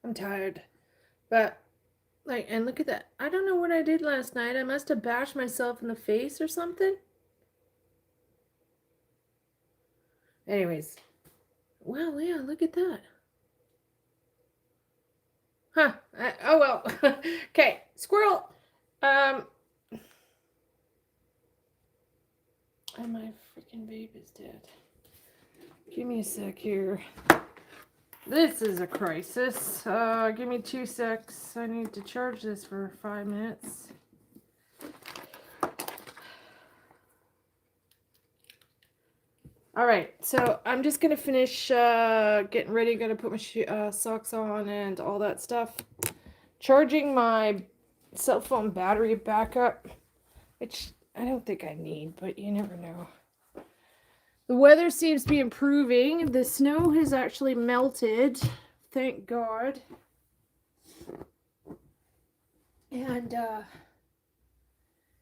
I'm tired. But, like, and look at that. I don't know what I did last night. I must have bashed myself in the face or something. Anyways. Wow, yeah, look at that. Huh. Oh, well. Okay. Squirrel. Um. And my freaking babe is dead. Give me a sec here. This is a crisis. Give me 2 secs. I need to charge this for 5 minutes. All right, so I'm just gonna finish getting ready. Gonna put my socks on and all that stuff. Charging my cell phone battery back up, which I don't think I need, but you never know. The weather seems to be improving. The snow has actually melted, thank God. And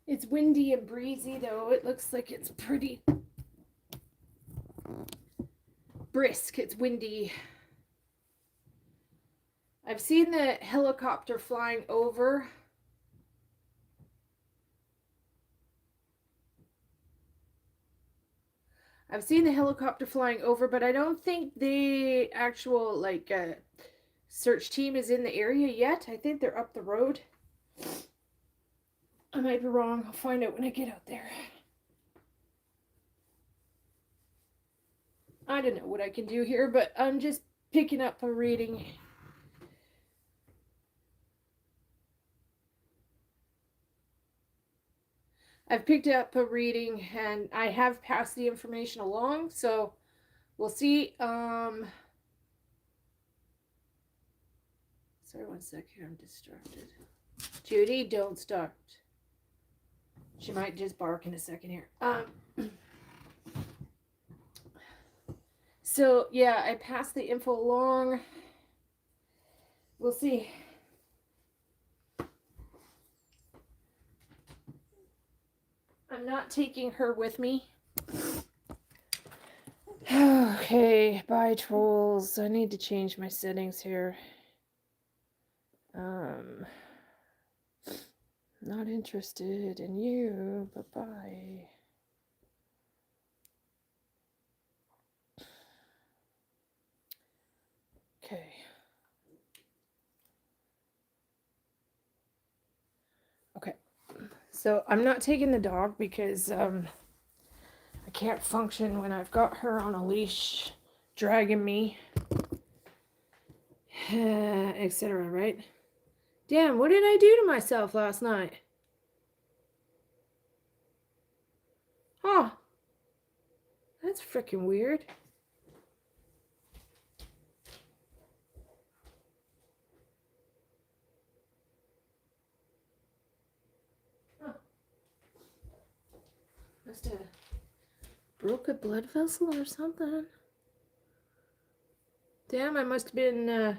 it's windy and breezy, though. It looks like it's pretty brisk. It's windy. I've seen the helicopter flying over. I've seen the helicopter flying over, but I don't think the actual, like, search team is in the area yet. I think they're up the road. I might be wrong. I'll find out when I get out there. I don't know what I can do here, but I'm just picking up a reading. I've picked up a reading and I have passed the information along, so we'll see. Sorry, 1 sec here. I'm distracted. Judy, don't start. She might just bark in a second here. So yeah, I passed the info along. We'll see. I'm not taking her with me. Okay, bye trolls. I need to change my settings here. Not interested in you. Bye-bye. Okay. Okay. So I'm not taking the dog because I can't function when I've got her on a leash dragging me, etc. Right? Damn, what did I do to myself last night? Huh. That's freaking weird. Huh. Must have broke a blood vessel or something. Damn, I must have been,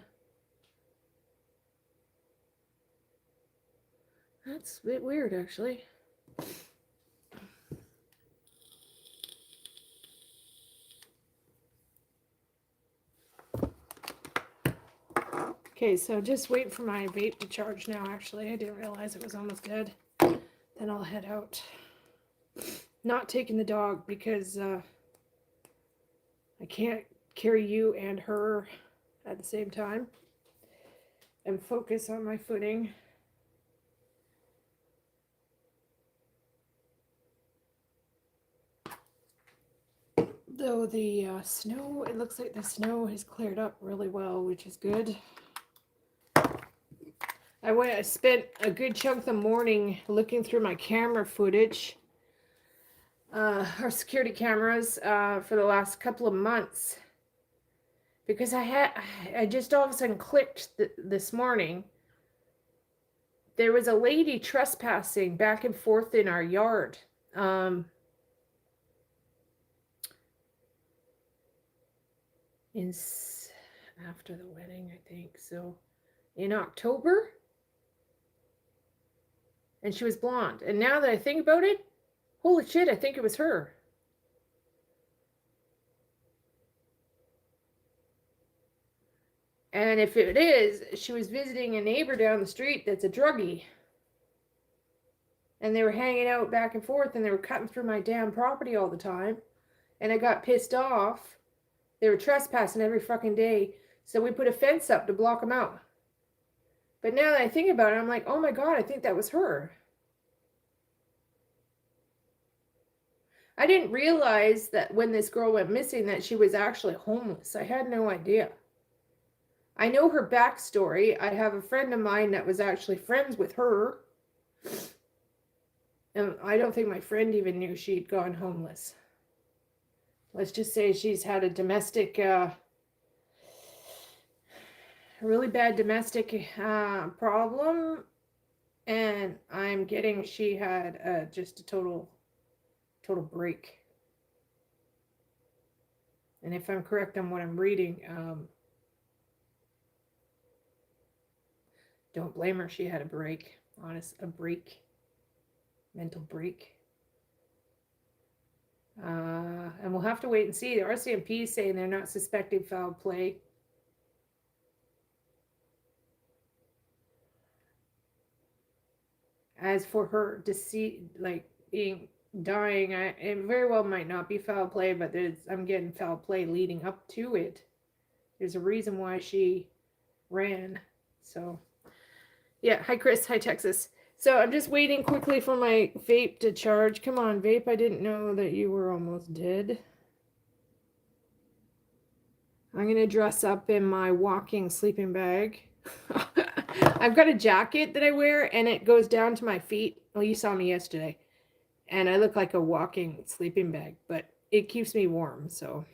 that's a bit weird, actually. Okay, so just wait for my vape to charge now, actually. I didn't realize it was almost dead. Then I'll head out. Not taking the dog because I can't carry you and her at the same time. And focus on my footing. Though the snow, it looks like the snow has cleared up really well, which is good. I spent a good chunk of the morning looking through my camera footage, our security cameras, for the last couple of months. Because I just all of a sudden clicked this morning. There was a lady trespassing back and forth in our yard. After the wedding, I think. So in October. And she was blonde. And now that I think about it, holy shit, I think it was her. And if it is, she was visiting a neighbor down the street that's a druggie. And they were hanging out back and forth, and they were cutting through my damn property all the time. And I got pissed off. They were trespassing every fucking day. So we put a fence up to block them out. But now that I think about it, I'm like, oh my God, I think that was her. I didn't realize that when this girl went missing that she was actually homeless. I had no idea. I know her backstory. I have a friend of mine that was actually friends with her. And I don't think my friend even knew she'd gone homeless. Let's just say she's had a domestic, really bad domestic problem. And I'm getting she had just a total break. And if I'm correct on what I'm reading, don't blame her. She had a break. Mental break. And we'll have to wait and see. The RCMP is saying they're not suspecting foul play. As for her dying, it very well might not be foul play, but I'm getting foul play leading up to it. There's a reason why she ran. So, yeah. Hi, Chris. Hi, Texas. So I'm just waiting quickly for my vape to charge. Come on, vape. I didn't know that you were almost dead. I'm going to dress up in my walking sleeping bag. I've got a jacket that I wear, and it goes down to my feet. Well, you saw me yesterday. And I look like a walking sleeping bag, but it keeps me warm, so.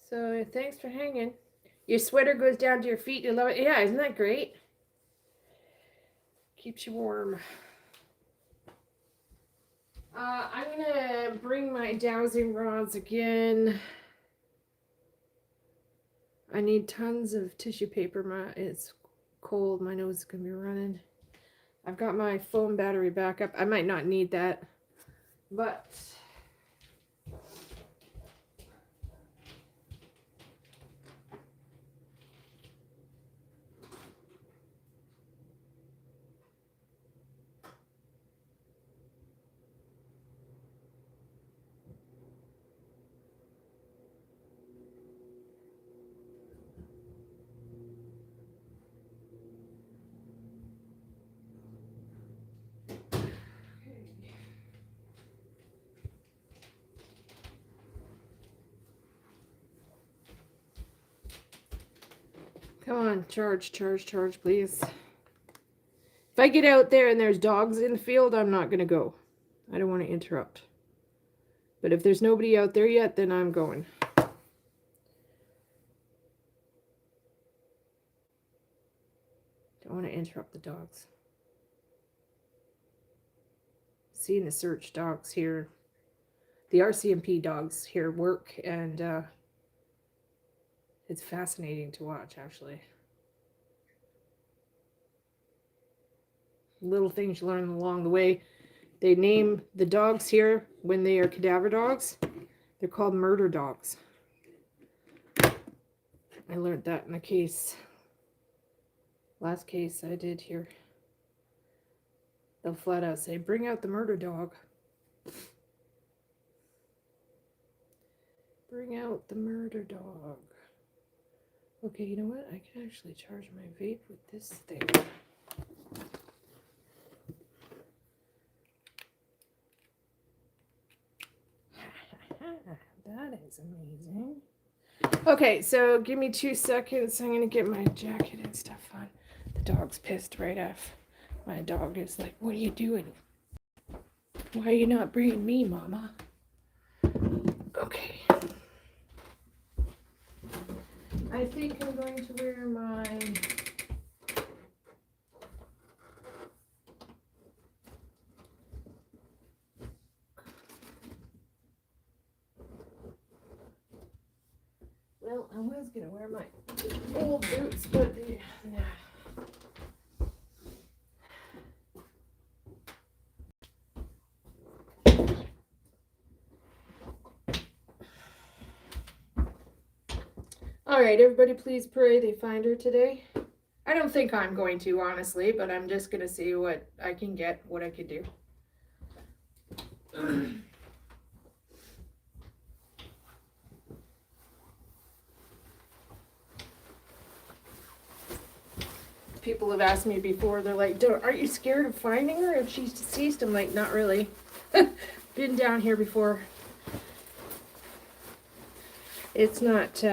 So thanks for hanging. Your sweater goes down to your feet. You love it. Yeah, isn't that great? Keeps you warm. I'm gonna bring my dowsing rods again. I need tons of tissue paper. It's cold. My nose is gonna be running. I've got my phone battery backup. I might not need that, but come on, charge, please. If I get out there and there's dogs in the field, I'm not going to go. I don't want to interrupt. But if there's nobody out there yet, then I'm going. Don't want to interrupt the dogs. Seeing the search dogs here, the RCMP dogs here work, and it's fascinating to watch, actually. Little things you learn along the way. They name the dogs here when they are cadaver dogs. They're called murder dogs. I learned that in a case. Last case I did here. They'll flat out say, bring out the murder dog. Bring out the murder dog. Okay, you know what? I can actually charge my vape with this thing. That is amazing. Okay, so give me 2 seconds. I'm going to get my jacket and stuff on. The dog's pissed right off. My dog is like, what are you doing? Why are you not bringing me, Mama? think I'm going to wear my well, I was gonna wear my old boots, but nah. All right, everybody, please pray they find her today. I don't think I'm going to, honestly, but I'm just gonna see what I can get, what I can do. People have asked me before, they're like, aren't you scared of finding her if she's deceased? I'm like, not really. Been down here before. It's not,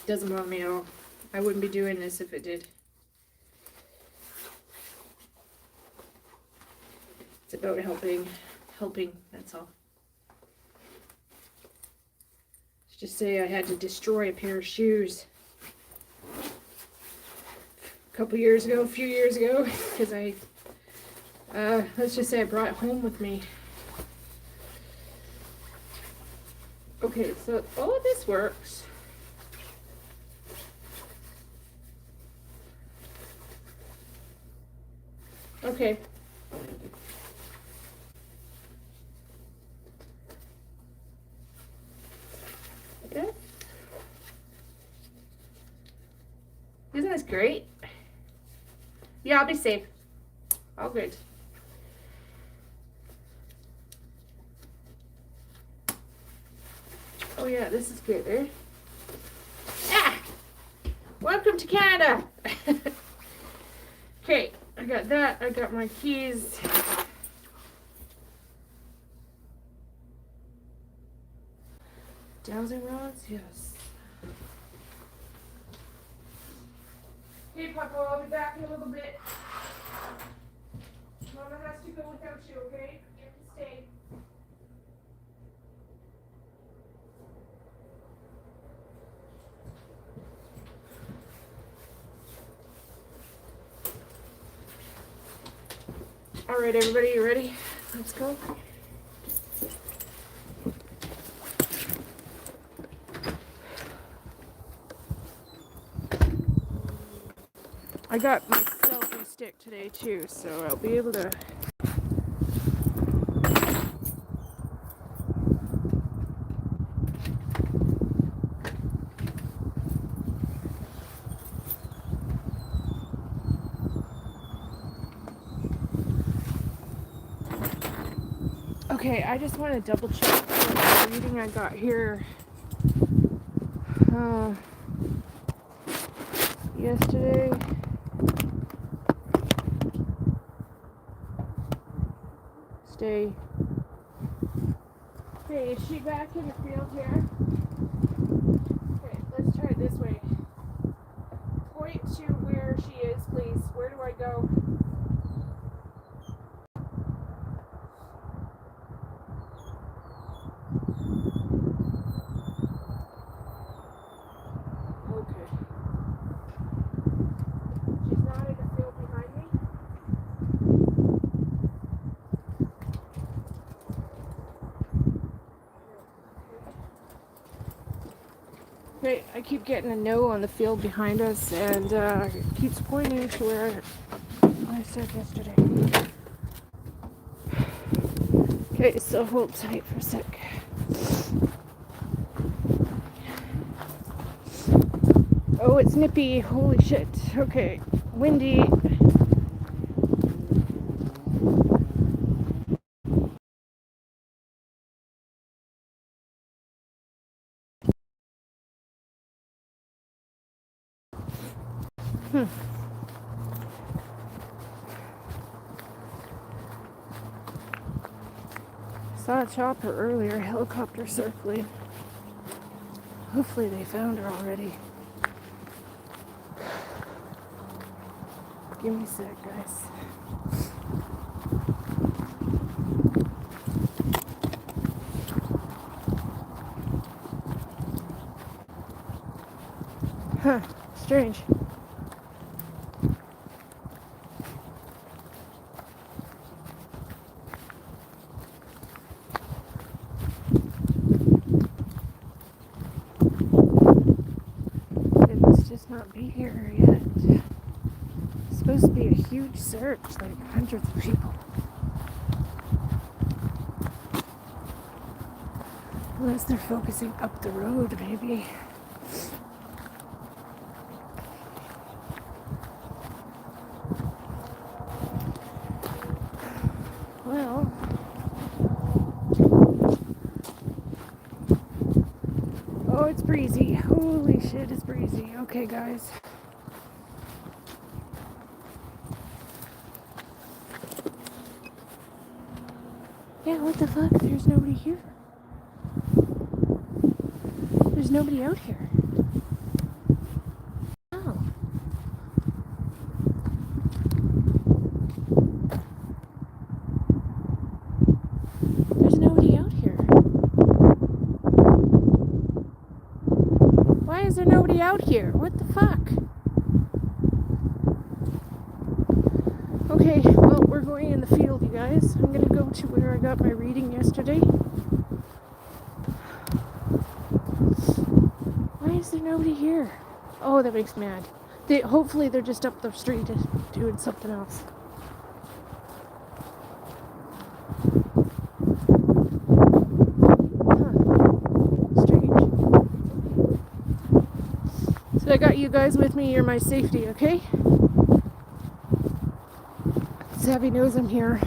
doesn't bother me at all. I wouldn't be doing this if it did. It's about helping, that's all. Let's just say I had to destroy a pair of shoes a few years ago, because let's just say I brought it home with me. Okay, so all of this works. Okay. Okay. Isn't this great? Yeah, I'll be safe. All good. Oh yeah, this is good, eh? Ah! Welcome to Canada! Okay, I got that. I got my keys. Dowsing rods? Yes. Hey, Papa, I'll be back in a little bit. Mama has to go without you, okay? You have to stay. All right, everybody, you ready? Let's go. I got my selfie stick today too, so I'll be able to. Okay, I just want to double check the reading I got here yesterday. Stay. Okay, is she back in the field here? Okay, let's try it this way. Point to where she is, please. Where do I go? Okay, I keep getting a no on the field behind us, and it keeps pointing to where I said yesterday. Okay, so hold tight for a sec. Oh, it's nippy. Holy shit. Okay, windy. Saw a chopper earlier, helicopter circling. Hopefully they found her already. Give me a sec, guys. strange. It must just not be here yet. It's supposed to be a huge search, like hundreds of people. Unless they're focusing up the road, maybe. Well, oh, it's breezy. Holy shit, it's breezy. Okay, guys. Yeah, what the fuck? There's nobody here. There's nobody out here. Oh. There's nobody out here. Why is there nobody out here? What the fuck? Okay, well, we're going in the field, you guys. I'm gonna go to where I got my reading yesterday. Why is there nobody here? Oh, that makes me mad. Hopefully they're just up the street doing something else. Strange. So I got you guys with me. You're my safety, okay? Savvy knows I'm here.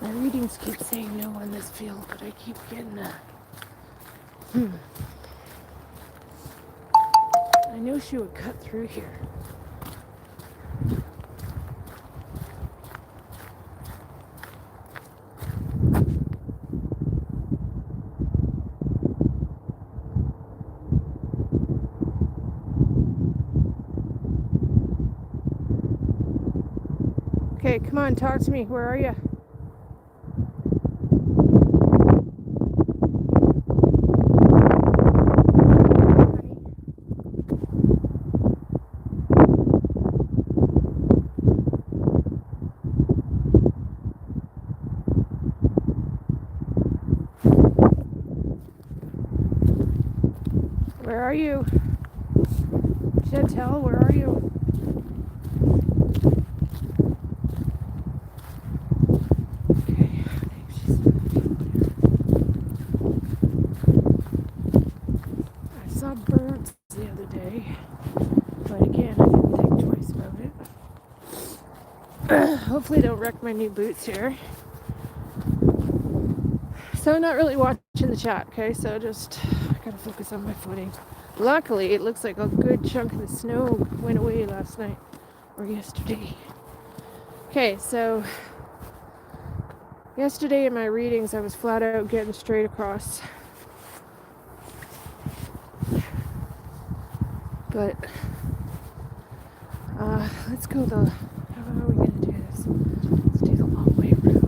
My readings keep saying no on this field, but I keep getting I knew she would cut through here. Okay, come on, talk to me. Where are you? Where are you? Chantelle, where are you? Okay, I saw birds the other day, but again, I didn't think twice about it. Hopefully don't wreck my new boots here. So I'm not really watching the chat, okay? So just gotta focus on my footing. Luckily, it looks like a good chunk of the snow went away last night or yesterday. Okay, so yesterday in my readings, I was flat out getting straight across. But let's go how are we gonna do this? Let's do the long way road.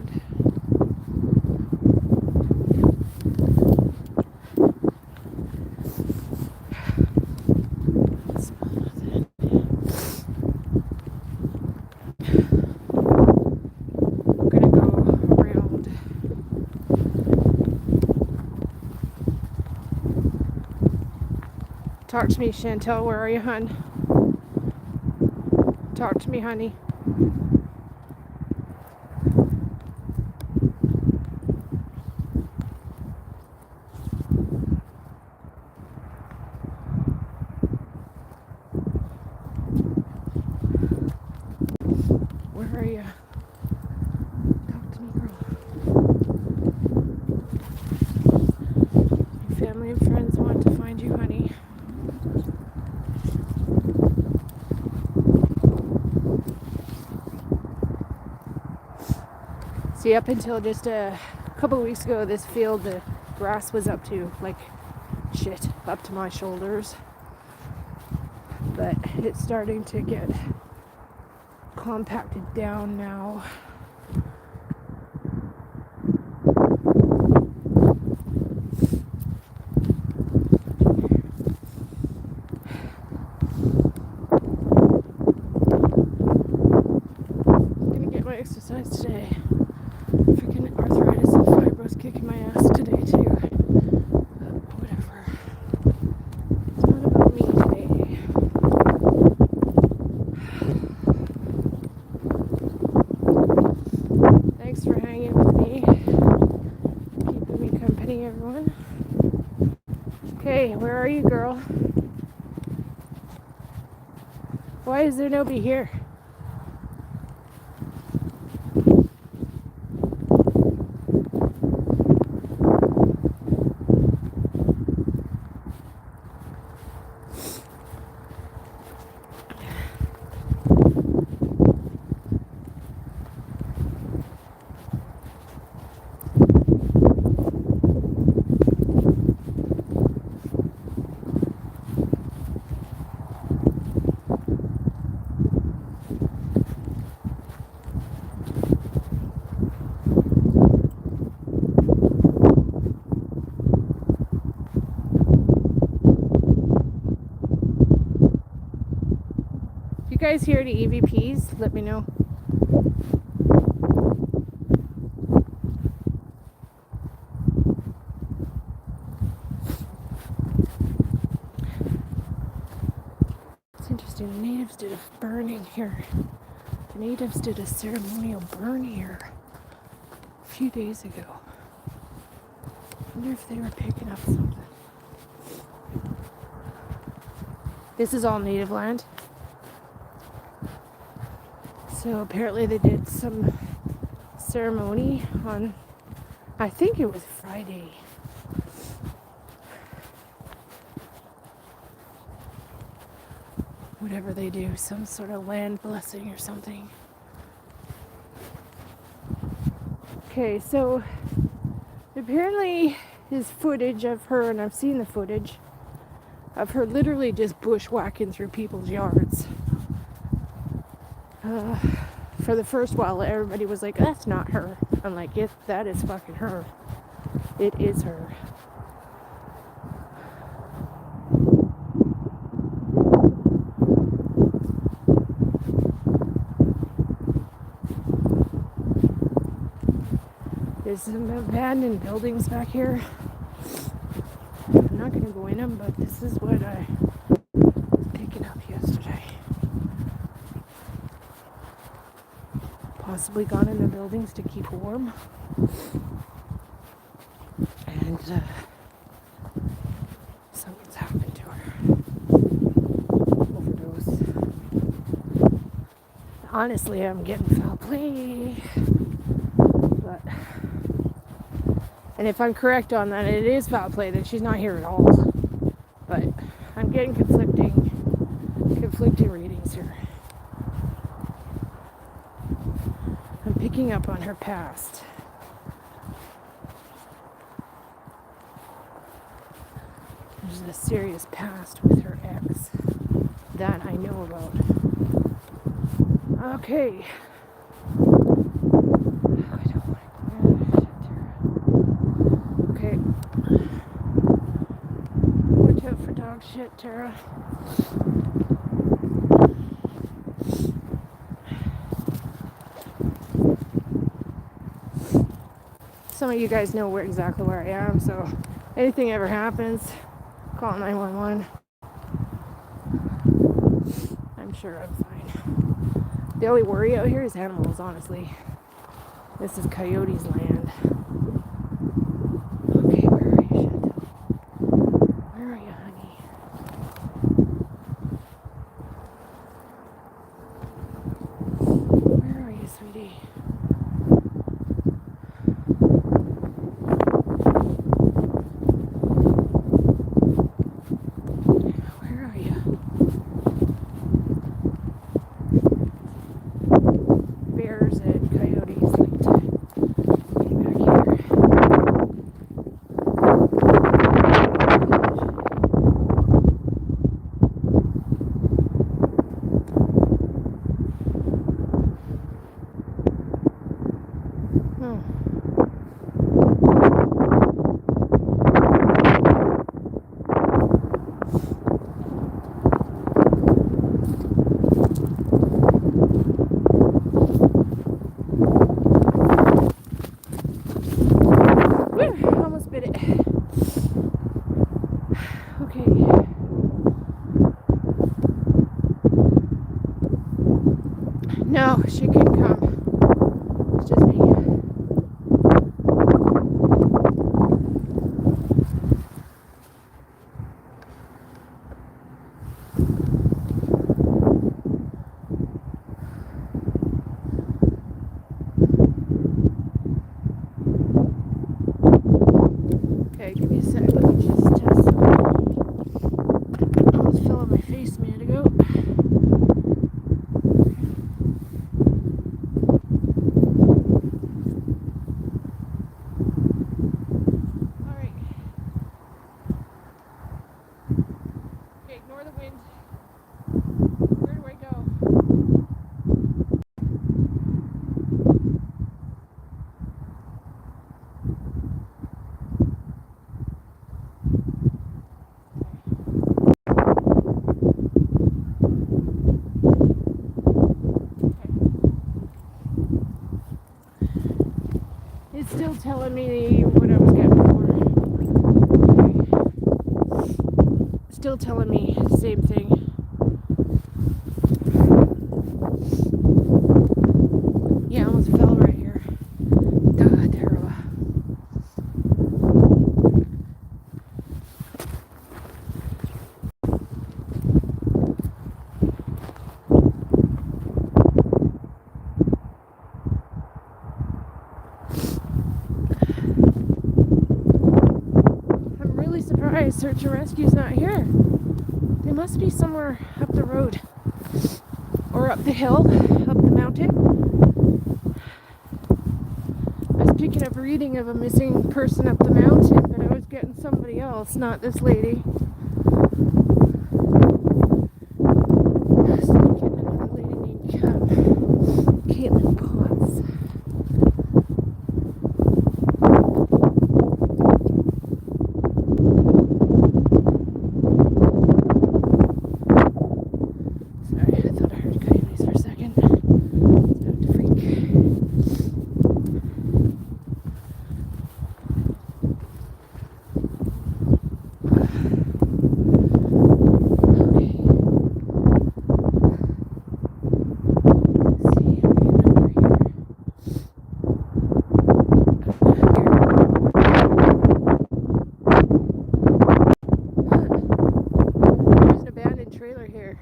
Talk to me, Chantelle. Where are you, hun? Talk to me, honey. Where are you? Talk to me, girl. Your family and friends want to find you, honey. See, up until just a couple weeks ago, this field, the grass was up to, like, shit, up to my shoulders. but it's starting to get compacted down now. I'm gonna get my exercise today. Freaking arthritis and fibros kicking my ass today too. Whatever. It's not about me today. Thanks for hanging with me. Keeping me company, everyone. Okay, where are you, girl? Why is there nobody here? If you guys hear any EVPs, let me know. It's interesting, the natives did a burning here. The natives did a ceremonial burn here a few days ago. I wonder if they were picking up something. This is all native land. So apparently they did some ceremony on, I think it was Friday. Whatever they do, some sort of land blessing or something. Okay, so apparently there's footage of her, and I've seen the footage of her literally just bushwhacking through people's yards. For the first while, everybody was like, that's not her. I'm like, yes, that is fucking her. It is her. There's some abandoned buildings back here. I'm not going to go in them, but this is what I was picking up yesterday. Possibly gone in the buildings to keep warm. And something's happened to her. Overdose. Honestly, I'm getting foul play. But, and if I'm correct on that, it is foul play that she's not here at all. But I'm getting conflicting readings here. I'm picking up on her past. There's a serious past with her ex that I know about. Okay. I don't want to go. Okay. Watch out for dog shit, Tara. Some of you guys know exactly where I am, so anything ever happens, call 911. I'm sure I'm fine. The only worry out here is animals, honestly. This is coyotes' land. Okay, where are you, Chantelle? Where are you, honey? Where are you, sweetie? Bears and coyotes like to get back here. Hmm. Whew, almost bit it. Okay. No, she couldn't come. It's just me. Okay, give me a sec. Let me just test something. Almost fell on my face a minute ago. Alright. Okay, ignore the wind. Where do I go? It's still telling me what I was getting for. Okay. Still telling me the same thing. Yeah, I almost fell right here. God, terrible. I'm really surprised search and rescue's not here. They must be somewhere up the road. Or up the hill, up the mountain. I was picking up a reading of a missing person up the mountain, but I was getting somebody else, not this lady. I was getting another lady named Caitlin Potts. Sorry, I thought I heard coyotes for a second. Started to freak. There's an abandoned trailer here.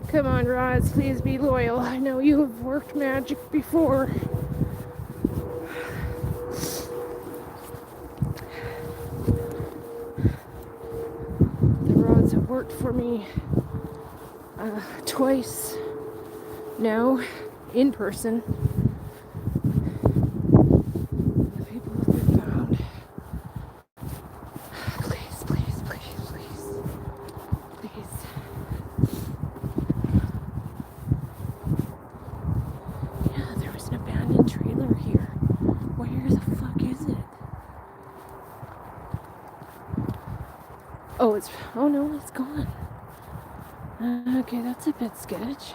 Come on, Roz, please be loyal. I know you have worked magic before. The rods have worked for me twice now, in person. The people have been found. Please, please, please, please. Please. Yeah, there was an abandoned trailer here. Where the fuck is it? Oh no, it's gone. Okay, that's a bit sketch.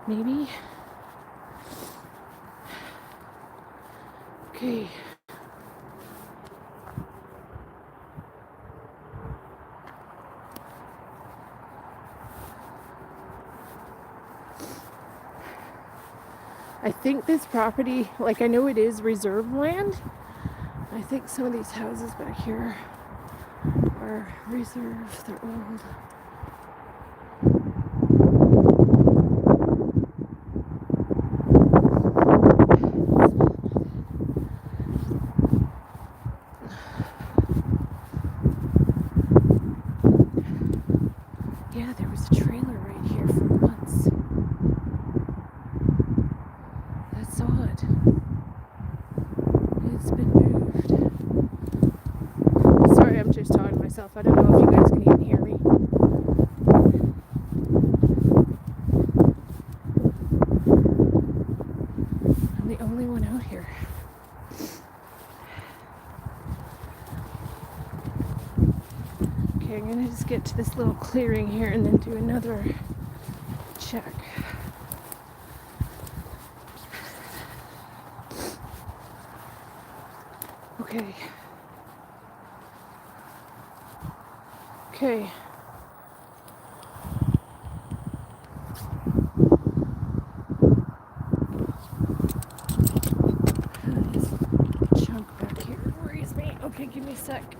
Maybe. Okay. I think this property, like I know it is reserve land. I think some of these houses back here are reserve. They're old. myself. I don't know if you guys can even hear me. I'm the only one out here. Okay, I'm gonna just get to this little clearing here and then do another check. Okay. Okay. This chunk back here worries me. Okay, give me a sec.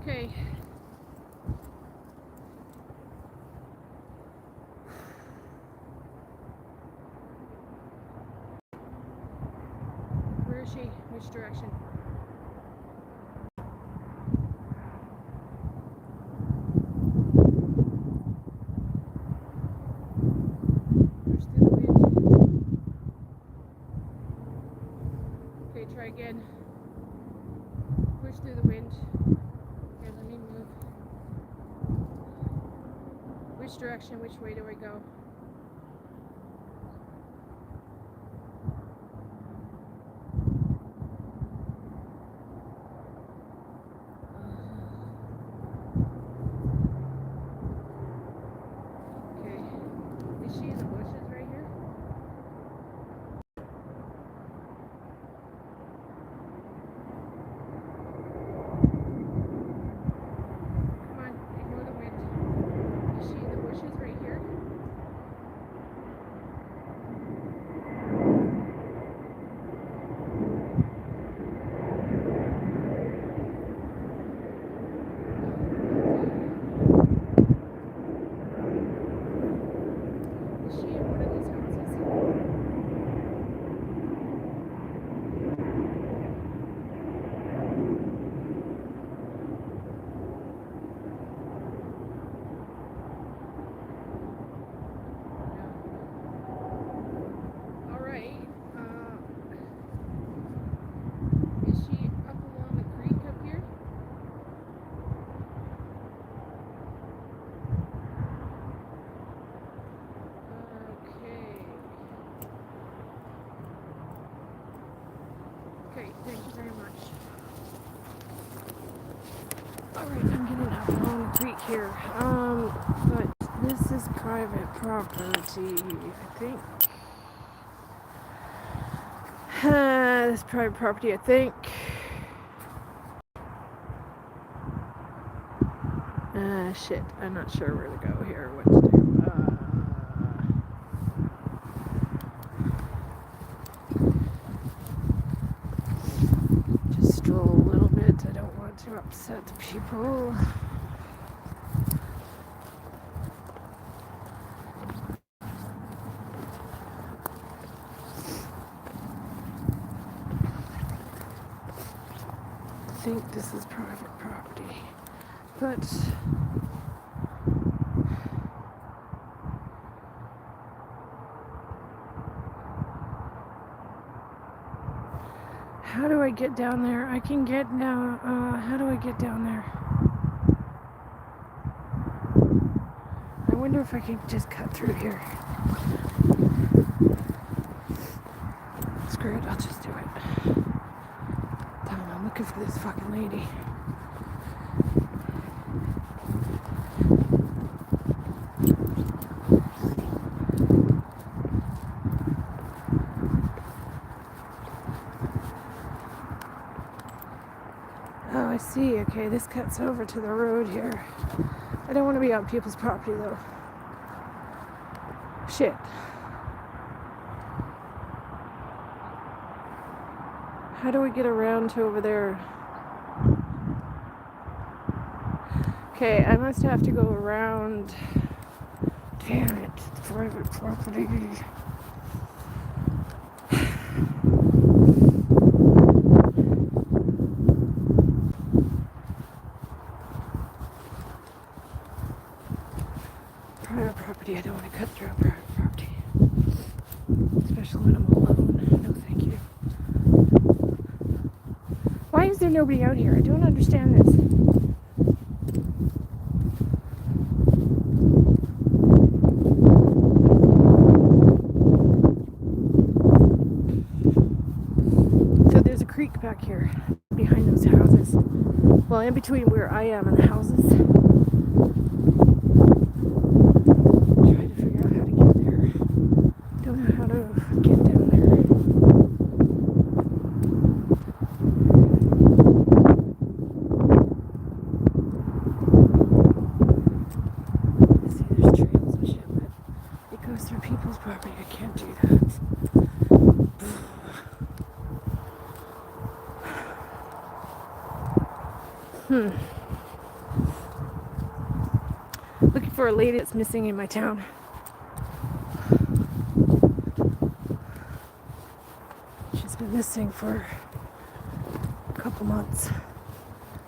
Okay. Where is she? Which direction? Push through the wind. Okay, try again. Push through the wind. Okay, let me move. Which direction? Which way do I go? Okay. Is she in the bushes right here? Come on, ignore the wind. Is she in the bushes right here? Is she in one of these houses? No. Alright. Is she up along the creek up here? Okay, thank you very much. Alright, I'm getting up along the creek here. But this is private property, I think. This is private property, I think. Shit, I'm not sure where to go here, what to do. Just stroll a little bit. I don't want to upset the people. I think this is private property, but how do I get down there? I can get now. How do I get down there? I wonder if I can just cut through here. Screw it, I'll just do it. Damn, I'm looking for this fucking lady. Oh, I see. Okay, this cuts over to the road here. I don't want to be on people's property though. Shit. How do we get around to over there? Okay, I must have to go around. Damn it, it's private property. Why is there nobody out here? I don't understand this. So there's a creek back here behind those houses. Well, in between where I am and the houses. Try to figure out how to get there. Don't know how to get down there. See, there's trails and shit, but it goes through people's property. I can't do that. Looking for a lady that's missing in my town. She's been missing for a couple months,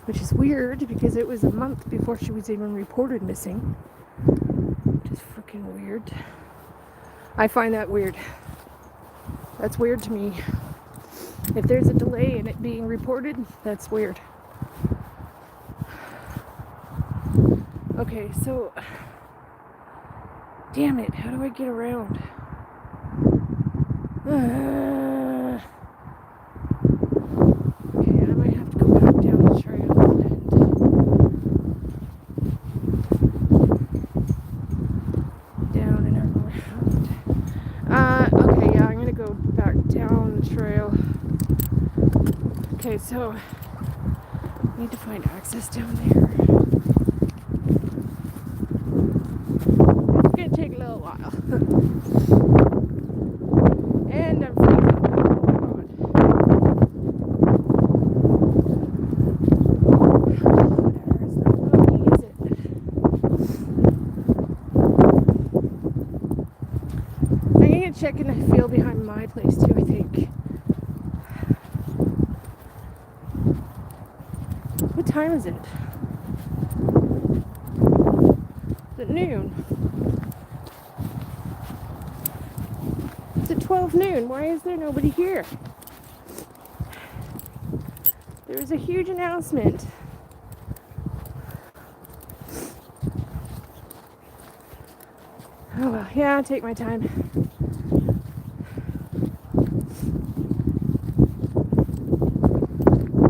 which is weird because it was a month before she was even reported missing, which is freaking weird. I find that weird. That's weird to me. If there's a delay in it being reported, that's weird. Okay, so, damn it, how do I get around? Okay, I might have to go back down the trail and down and around. Okay, yeah, I'm gonna go back down the trail. Okay, so, I need to find access down there. Take a little while. And I'm freezing. Oh God. There's no money, is it? I'm gonna check in the field behind my place too, I think. What time is it? Is it noon? 12 noon. Why is there nobody here? There was a huge announcement. Oh well, yeah, I'll take my time.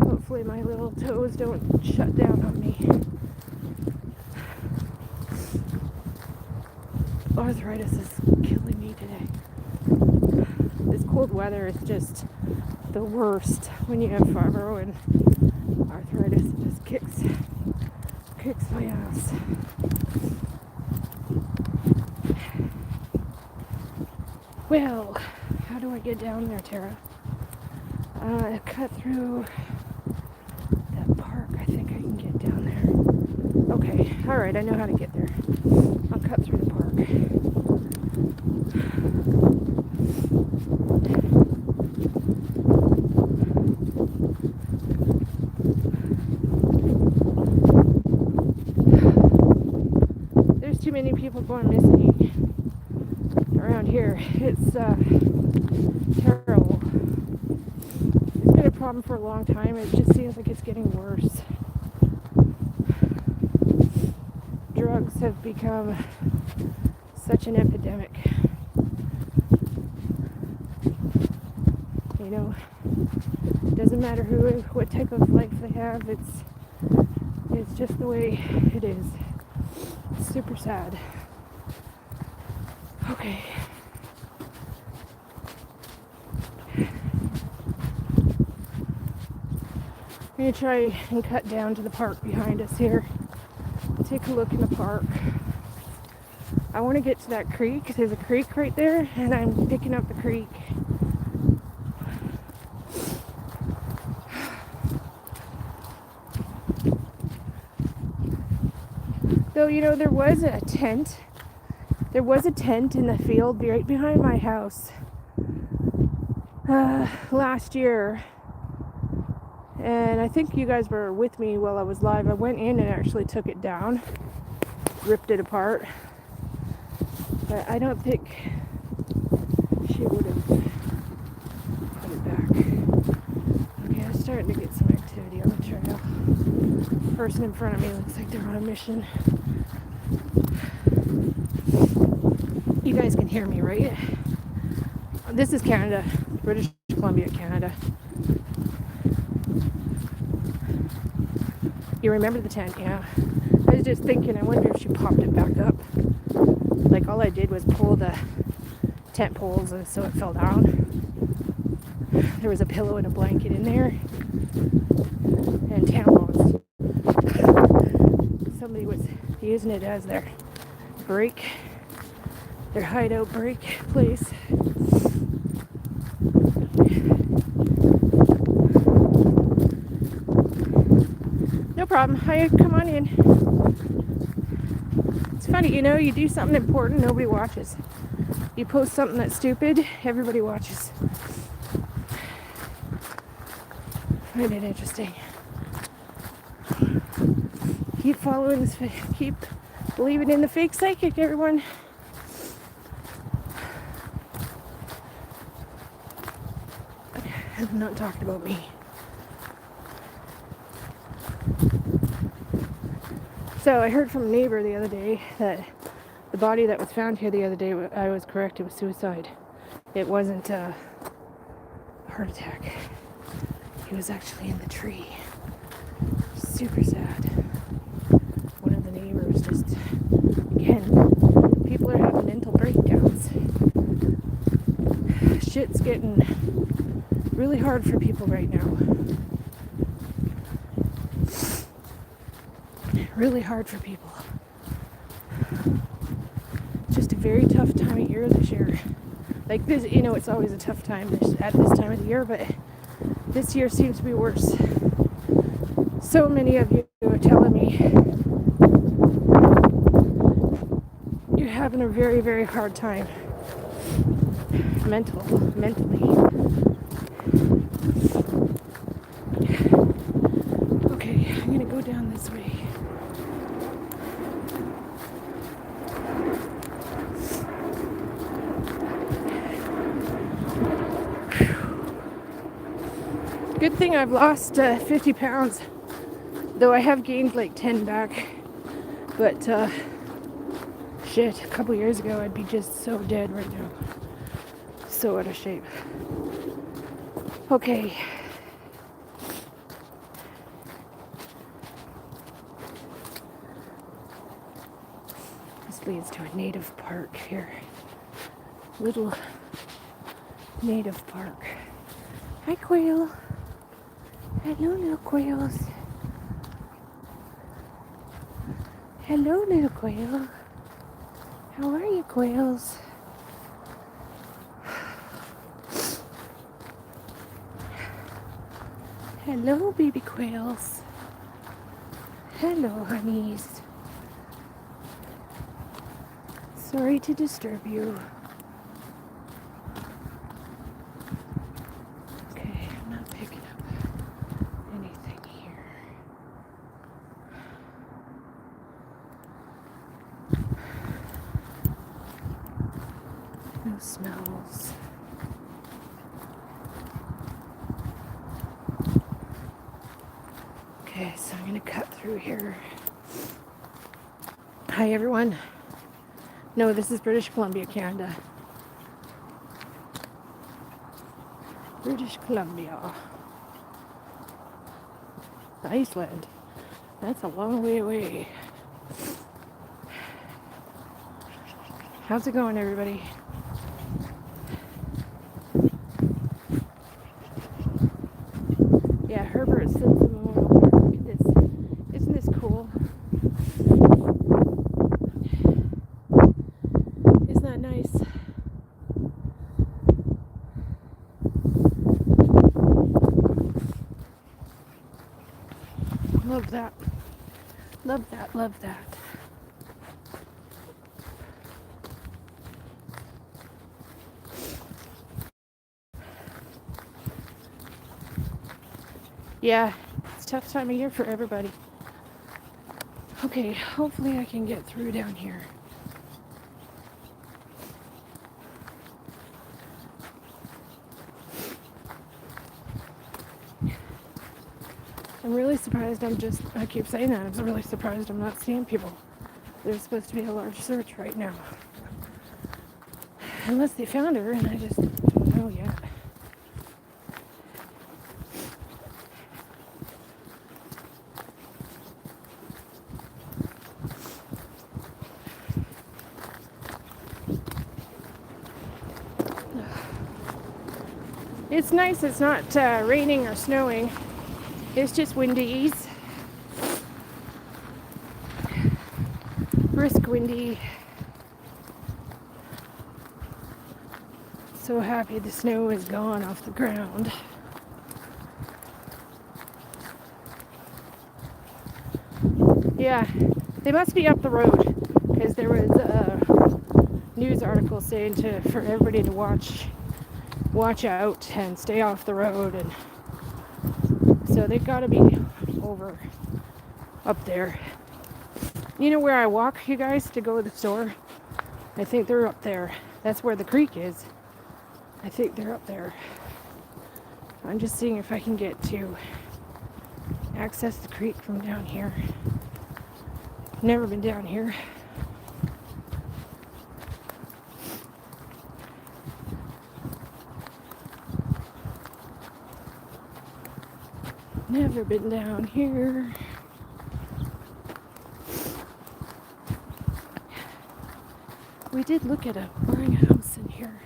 Hopefully my little toes don't shut down on me. Arthritis is killing me today. This cold weather is just the worst when you have fibro and arthritis. It just kicks my ass. Well, how do I get down there, Tara? Cut through that park. I think I can get down there. Okay, alright, I know how to get there. I'll cut through the park. There's too many people going missing around here. It's terrible. It's been a problem for a long time. It just seems like it's getting worse. Drugs have become such an epidemic. You know, it doesn't matter what type of life they have. It's just the way it is. It's super sad. Okay. I'm gonna try and cut down to the park behind us here. Take a look in the park. I want to get to that creek. There's a creek right there, and I'm picking up the creek. Though, you know, there was a tent. There was a tent in the field right behind my house last year. And I think you guys were with me while I was live. I went in and actually took it down. Ripped it apart. But I don't think she would have put it back. Okay, I'm starting to get some activity. person in front of me looks like they're on a mission. You guys can hear me, right? This is Canada, British Columbia, Canada. You remember the tent, yeah. I was just thinking, I wonder if she popped it back up. Like, all I did was pull the tent poles and so it fell down. There was a pillow and a blanket in there. And tampons. Somebody was using it as their break, their hideout break place. No problem. Hi, come on in. It's funny, you know, you do something important, nobody watches. You post something that's stupid, everybody watches. Find it interesting. Keep following this, keep believing in the fake psychic, everyone. I'm not talking about me. So I heard from a neighbor the other day that the body that was found here the other day, I was correct, it was suicide. It wasn't a heart attack. He was actually in the tree. Super sad. One of the neighbors just, again, people are having mental breakdowns. Shit's getting really hard for people right now. Really hard for people. Just a very tough time of year this year. Like this, you know, it's always a tough time at this time of the year, but this year seems to be worse. So many of you are telling me you're having a very, very hard time mentally. Okay, I'm gonna go down this way. Good thing I've lost 50 pounds, though I have gained like 10 back. But shit, a couple years ago I'd be just so dead right now. So out of shape. Okay. This leads to a native park here. Little native park. Hi, quail. Hello, little quails. Hello, little quail. How are you, quails? Hello, baby quails. Hello, honeys. Sorry to disturb you. Okay, I'm not picking up anything here. No smells. Okay, so I'm gonna cut through here. Hi, everyone. No, this is British Columbia, Canada. British Columbia. Iceland. That's a long way away. How's it going, everybody? Yeah, Herbert Simpson Memorial Park. Look at this. Isn't this cool? Isn't that nice? Love that. Love that, love that. Yeah, it's a tough time of year for everybody. Okay, hopefully I can get through down here. I'm really surprised I keep saying that, I'm really surprised I'm not seeing people. There's supposed to be a large search right now. Unless they found her and I just don't know yet. It's nice it's not raining or snowing. It's just windy, brisk windy. So happy the snow is gone off the ground. Yeah, they must be up the road because there was a news article saying for everybody to watch out and stay off the road, and so they gotta be over up there. You know where I walk, you guys, to go to the store? I think they're up there. That's where the creek is. I think they're up there. I'm just seeing if I can get to access the creek from down here. Never been down here. Never been down here. We did look at buying a house in here.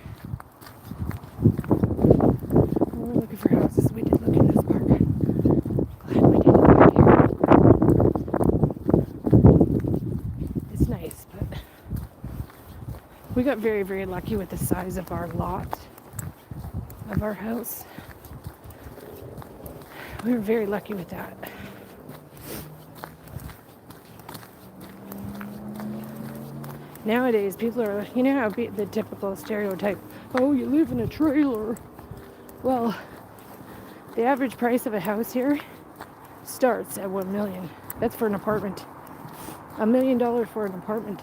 When we're looking for houses, we did look in this park. Glad we didn't buy here. It's nice, but we got very, very lucky with the size of our lot, of our house. We were very lucky with that. Nowadays, people are, you know how the typical stereotype, oh, you live in a trailer. Well, the average price of a house here starts at $1 million. That's for an apartment. $1 million for an apartment.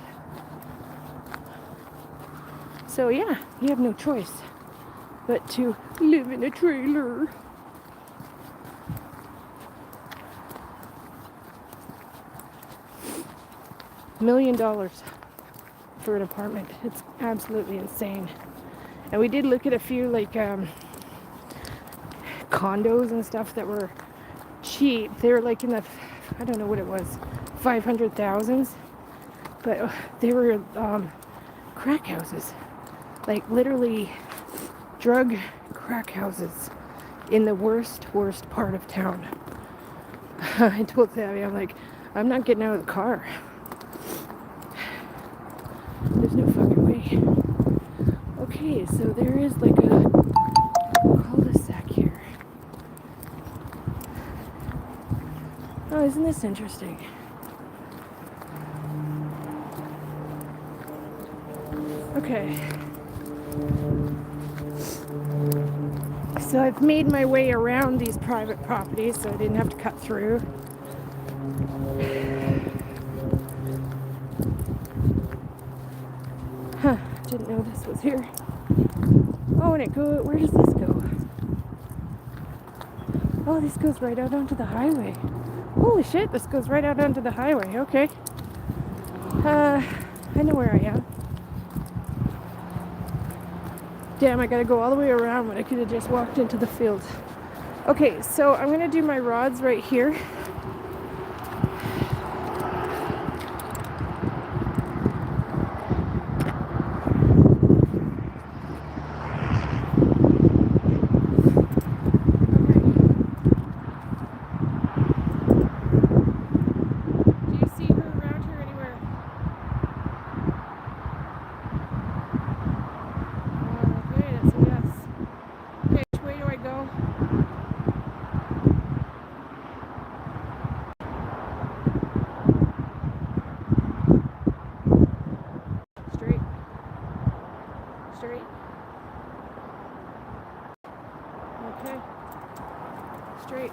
So yeah, you have no choice but to live in a trailer. $1 million for an apartment. It's absolutely insane. And we did look at a few condos and stuff that were cheap. They were like in the, I don't know what it was, 500,000s, but they were crack houses, like literally drug crack houses in the worst part of town. I told Savvy, I'm like, I'm not getting out of the car. There's no fucking way. Okay, so there is like a cul-de-sac here. Oh, isn't this interesting? Okay. So I've made my way around these private properties so I didn't have to cut through. Huh, didn't know this was here. Oh, and where does this go? Oh, this goes right out onto the highway. Holy shit, this goes right out onto the highway. Okay. I know where I am. Damn, I gotta go all the way around when I could have just walked into the field. Okay, so I'm gonna do my rods right here. Okay. Straight.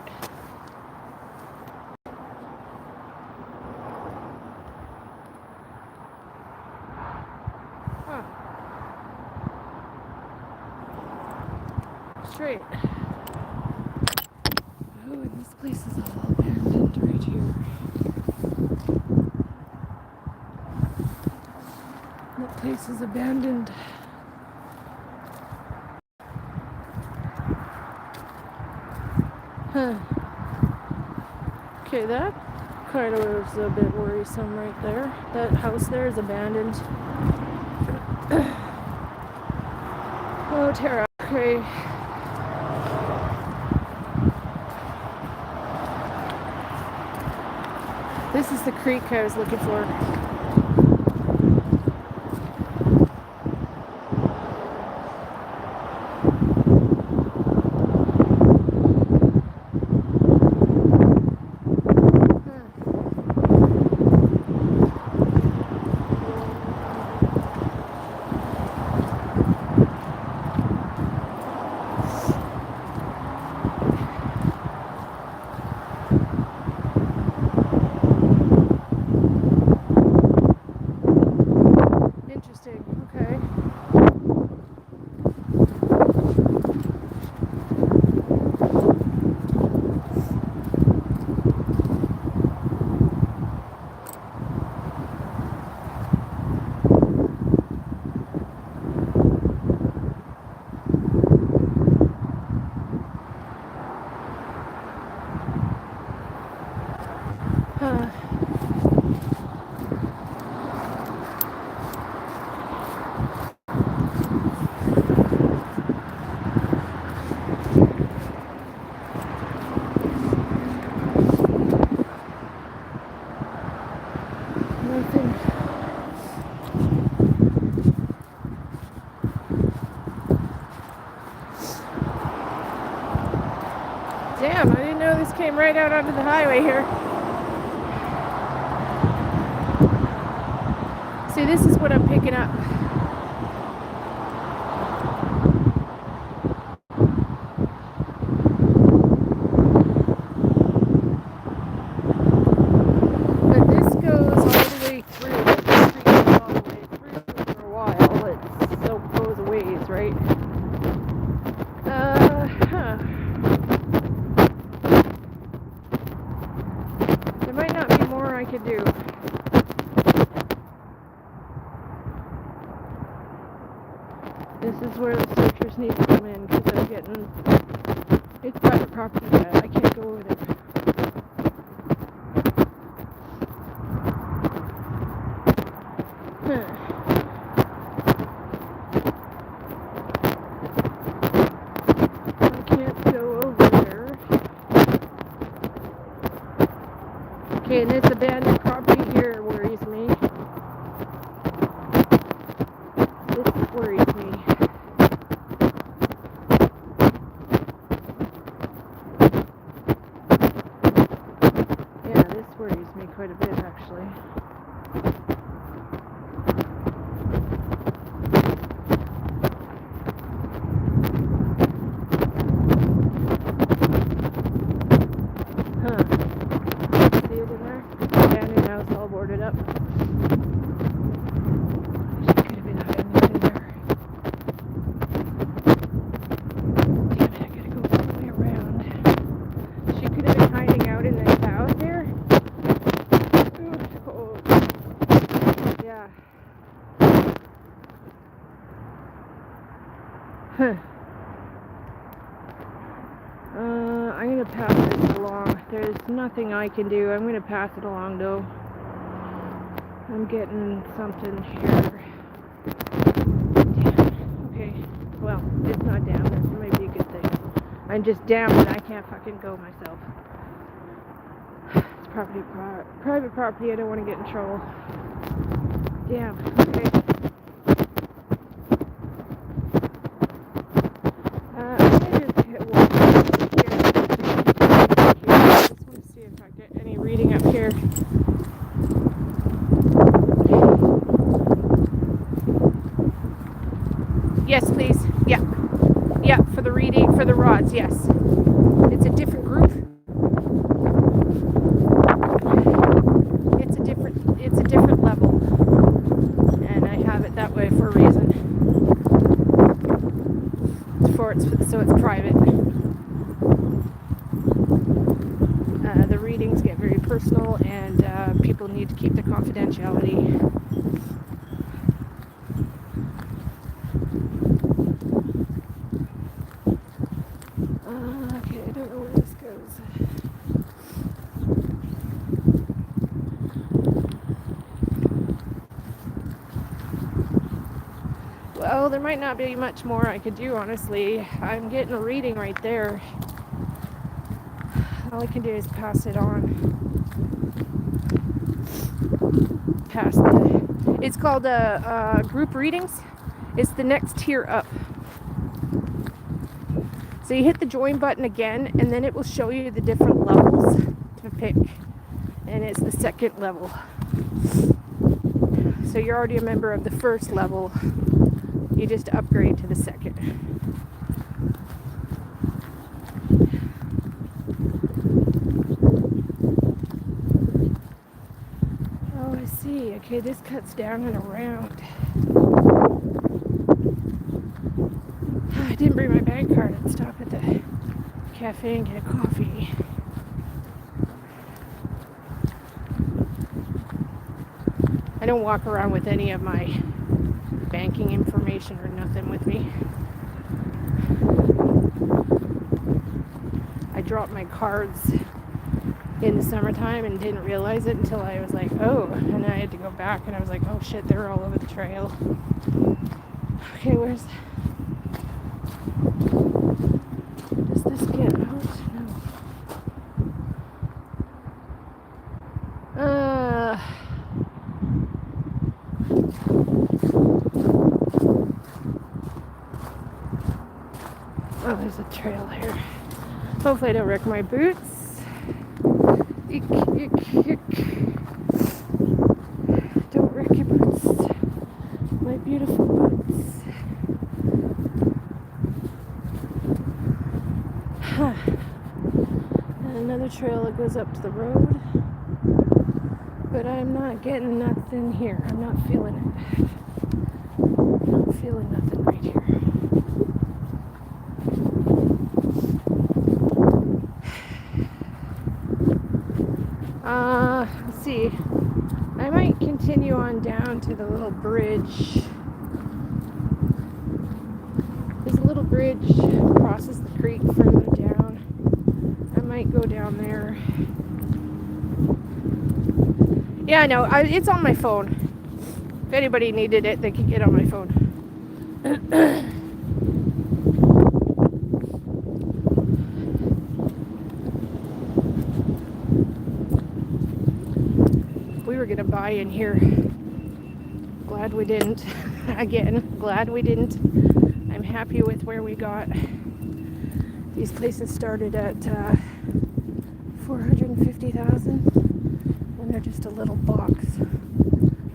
Huh. Straight. Ooh. and this place is all abandoned right here. That place is abandoned. Huh. Okay, that kind of was a bit worrisome right there. That house there is abandoned. Oh, Tara. Okay. This is the creek I was looking for. Interesting. Okay. Nothing. Damn, I didn't know this came right out onto the highway here. See, this is what I'm picking up. But this goes all the way through. The street goes all the way through for a while. It still goes a ways, right? There might not be more I could do. This is where the searchers need to come in because I'm getting... It's private property yet. I can't go over there. I can't go over there. Okay, and this abandoned property here worries me. This worries me. Yeah, this worries me quite a bit, actually. See it in there? Abandoned house all boarded up. She could have been hiding in there. Damn it, I gotta go all the way around. She could have been hiding out in this house there. Ooh, it's cold. Yeah. I'm gonna pass this along. There's nothing I can do. I'm gonna pass it along though. I'm getting something here. Damn. Okay. Well, it's not damn. That might be a good thing. I'm just damn that I can't fucking go myself. It's private property. I don't want to get in trouble. Damn. Okay. I'm gonna just hit walk here. I just want to see if I get any reading up here. Yes, please. Yeah. Yeah, for the reading, for the rods, yes. It's a different group. It's a different level. And I have it that way for a reason. So it's private. personal, and people need to keep their confidentiality. Okay, I don't know where this goes. Well, there might not be much more I could do, honestly. I'm getting a reading right there. All I can do is pass it on. It's called group readings. It's the next tier up. So you hit the join button again, and then it will show you the different levels to pick. And it's the second level. So you're already a member of the first level. You just upgrade to the second. Oh, I see. Okay, this cuts down and around. I didn't bring my bank card. I'd stop at the cafe and get a coffee. I don't walk around with any of my banking information or nothing with me. I dropped my cards in the summertime and didn't realize it until I was like, oh, and I had to go back and I was like, oh shit, they're all over the trail. Okay, does this get out? No. Oh, there's a trail here. Hopefully I don't wreck my boots. Eek, eek, eek. Don't wreck your boots. My beautiful boots. And another trail that goes up to the road. But I'm not getting nothing here. I'm not feeling it. I'm not feeling nothing right here. Let's see. I might continue on down to the little bridge. There's a little bridge crosses the creek further down. I might go down there. Yeah, no, it's on my phone. If anybody needed it, they could get on my phone. We were gonna buy in here. Glad we didn't. Again, glad we didn't. I'm happy with where we got. These places started at $450,000, and they're just a little box.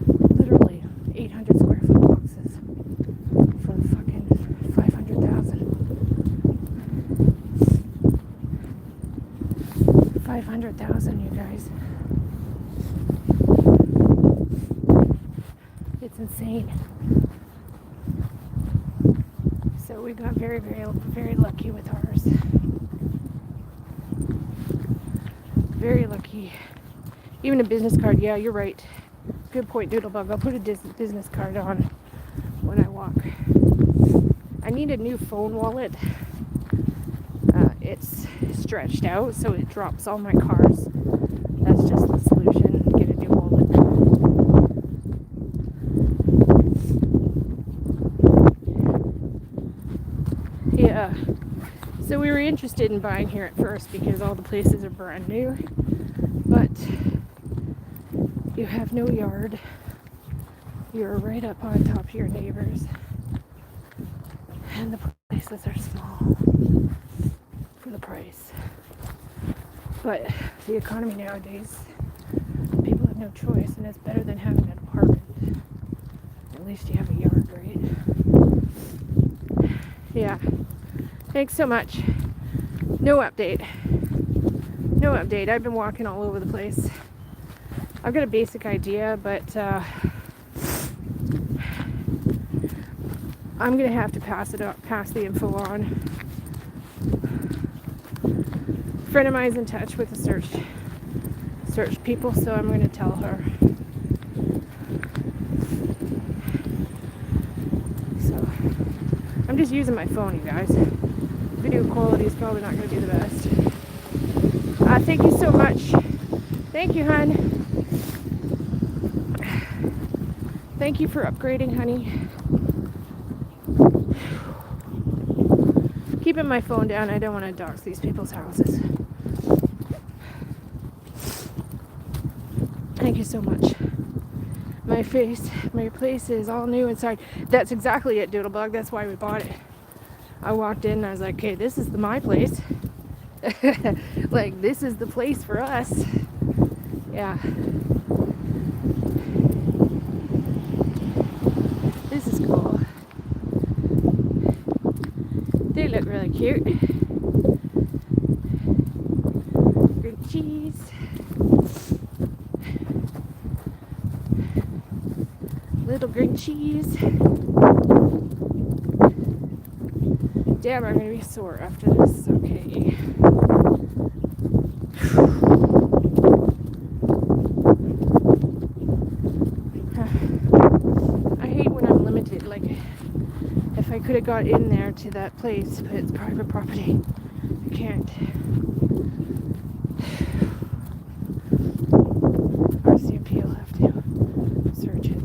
Literally 800 square foot boxes for fucking $500,000. $500,000, you guys. It's insane. So we got very, very, very lucky with ours. Very lucky. Even a business card. Yeah, you're right. Good point, Doodlebug. I'll put a business card on when I walk. I need a new phone wallet. It's stretched out, so it drops all my cards. That's just the solution. Get a new wallet. Yeah. So we were interested in buying here at first because all the places are brand new. But you have no yard. You're right up on top of your neighbors. And the places are small for the price. But the economy nowadays, people have no choice, and it's better than having an apartment. At least you have a yard, right? Yeah. Thanks so much. No update. No update. I've been walking all over the place. I've got a basic idea, but I'm gonna have to pass the info on. A friend of mine's in touch with a search people, so I'm going to tell her. So I'm just using my phone, you guys. Video quality is probably not going to be the best. Thank you so much. Thank you, hon. Thank you for upgrading, honey. Keeping my phone down. I don't want to dox these people's houses. Thank you so much. My place is all new inside. That's exactly it, Doodlebug. That's why we bought it. I walked in and I was like, okay, this is my place. Like, this is the place for us. Yeah. This is cool. They look really cute. Green cheese. Little green cheese. Damn, I'm gonna be sore after this. Okay. I hate when I'm limited. Like, if I could have got in there to that place, but it's private property, I can't. RCMP will have to search it.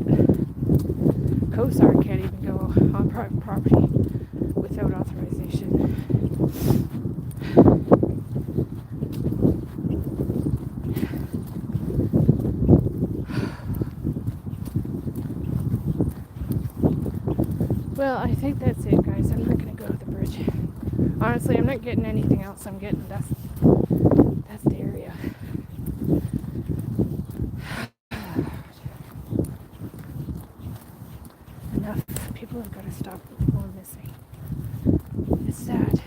COSAR can't even go on private property without authorization. Well, I think that's it, guys. I'm not going to go to the bridge. Honestly, I'm not getting anything else. I'm getting that's the area. Enough. People have got to stop going missing. It's sad.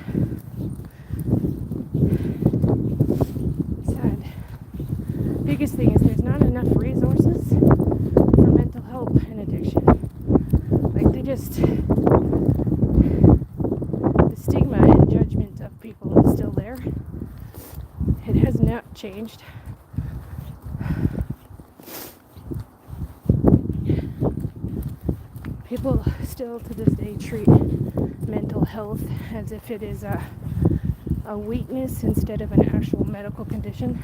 Sad. Biggest thing is there's not enough resources for mental health and addiction. Like, they just, the stigma and judgment of people is still there. It has not changed. People still to this day treat mental health as if it is a weakness instead of an actual medical condition.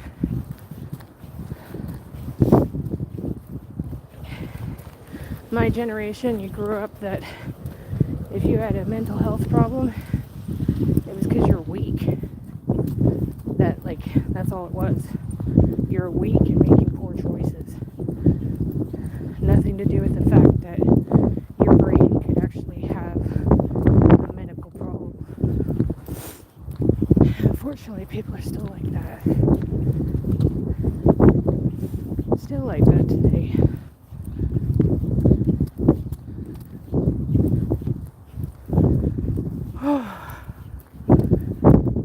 My generation, you grew up that if you had a mental health problem, it was because you're weak. That's all it was. You're weak and making poor choices. Nothing to do with the fact that your brain could actually have a medical problem. Unfortunately, people are still like that. Still like that today.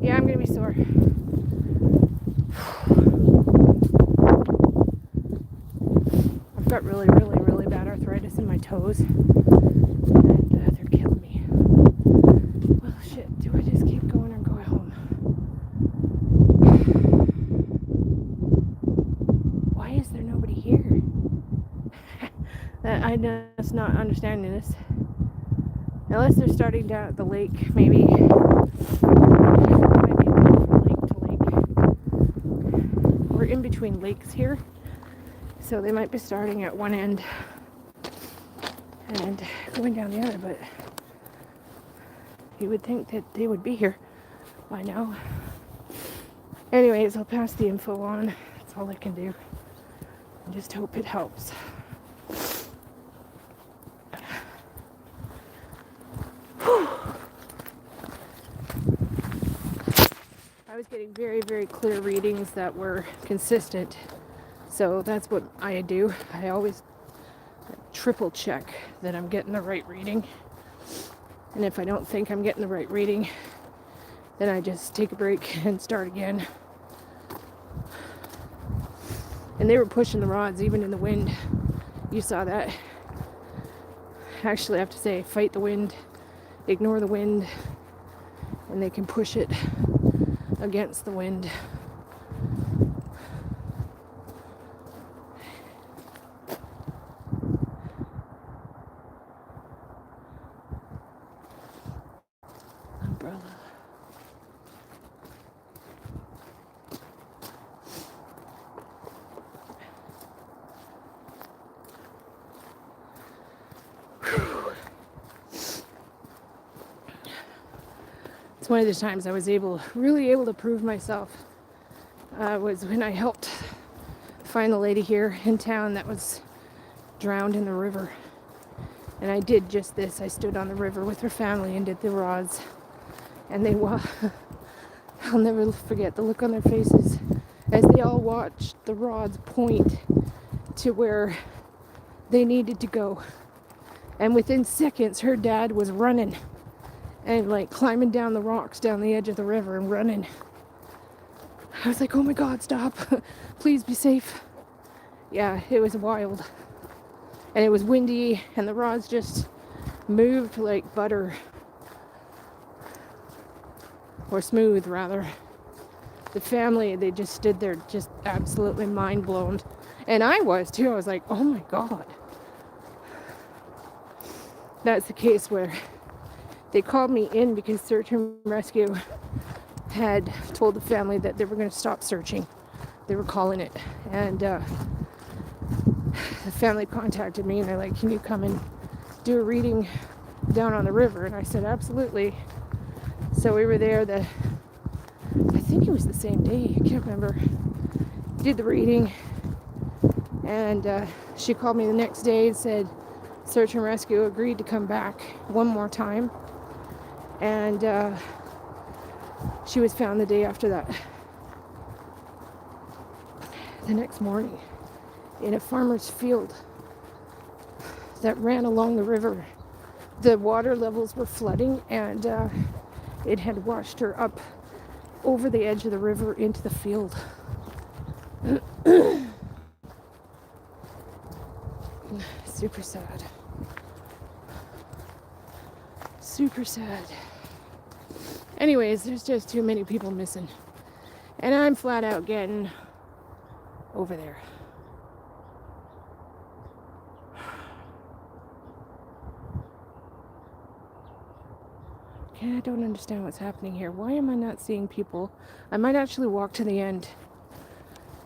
Yeah, I'm gonna be sore. I've got really, really, really bad arthritis in my toes, and they're killing me. Well, shit, do I just keep going or go home? Why is there nobody here? I'm just not understanding this. Unless they're starting down at the lake, maybe. Might be from lake to lake. We're in between lakes here, so they might be starting at one end and going down the other, but you would think that they would be here by now. Anyways, I'll pass the info on. That's all I can do. I just hope it helps. I was getting very, very clear readings that were consistent. So that's what I do. I always triple check that I'm getting the right reading. And if I don't think I'm getting the right reading, then I just take a break and start again. And they were pushing the rods even in the wind. You saw that. Actually, I have to say, fight the wind, ignore the wind, and they can push it against the wind. It's one of the times I was really able to prove myself. Was when I helped find the lady here in town that was drowned in the river. And I did just this. I stood on the river with her family and did the rods. And I'll never forget the look on their faces as they all watched the rods point to where they needed to go. And within seconds, her dad was running and like climbing down the rocks down the edge of the river and running. I was like, oh my God, stop. Please be safe. Yeah, it was wild. And it was windy and the rods just moved like butter. Or smooth, rather. The family, they just stood there just absolutely mind blown. And I was too. I was like, oh my God. That's the case where they called me in because search and rescue had told the family that they were going to stop searching. They were calling it. And the family contacted me and they're like, can you come and do a reading down on the river? And I said, absolutely. So we were there I think it was the same day, I can't remember. Did the reading. And she called me the next day and said, search and rescue agreed to come back one more time. And she was found the day after that. The next morning in a farmer's field that ran along the river. The water levels were flooding and it had washed her up over the edge of the river into the field. Super sad. Super sad. Anyways, there's just too many people missing. And I'm flat out getting over there. Okay, I don't understand what's happening here. Why am I not seeing people? I might actually walk to the end.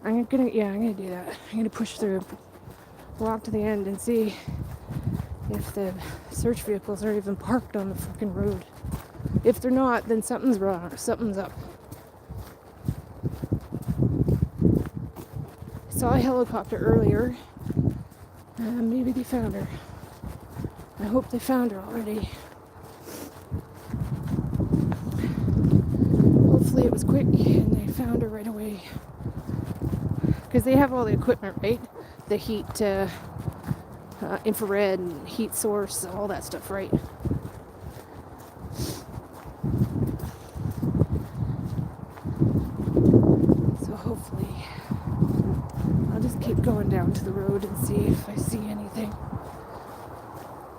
I'm gonna do that. I'm gonna push through, walk to the end and see if the search vehicles are even parked on the fucking road. If they're not, then something's wrong. Something's up. I saw a helicopter earlier. Maybe they found her. I hope they found her already. Hopefully it was quick and they found her right away. Because they have all the equipment, right? The heat, infrared and heat source, all that stuff, right? So hopefully I'll just keep going down to the road and see if I see anything.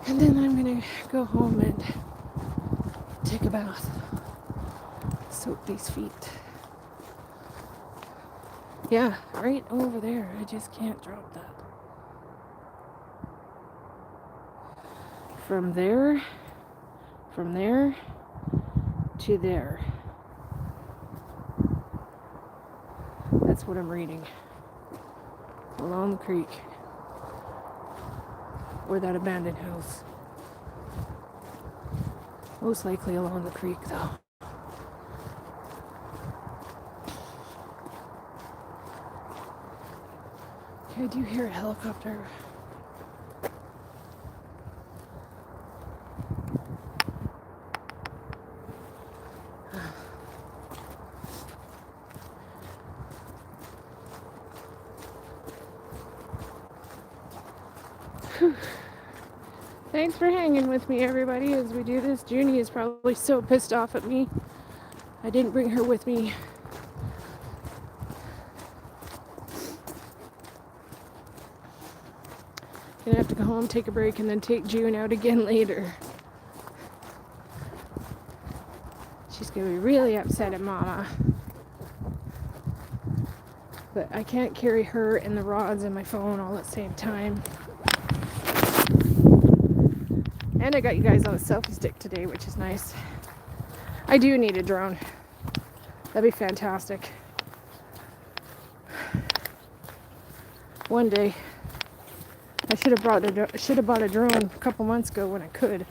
And then I'm gonna go home and take a bath. Soak these feet. Yeah, right over there. I just can't drop that. From there to there. That's what I'm reading. Along the creek. Or that abandoned house. Most likely along the creek, though. Okay, I do hear a helicopter. Thanks for hanging with me, everybody, as we do this. Junie is probably so pissed off at me. I didn't bring her with me. Gonna have to go home, take a break, and then take June out again later. She's gonna be really upset at Mama. But I can't carry her and the rods and my phone all at the same time. And I got you guys on a selfie stick today, which is nice. I do need a drone. That'd be fantastic. One day. I should have bought a drone a couple months ago when I could.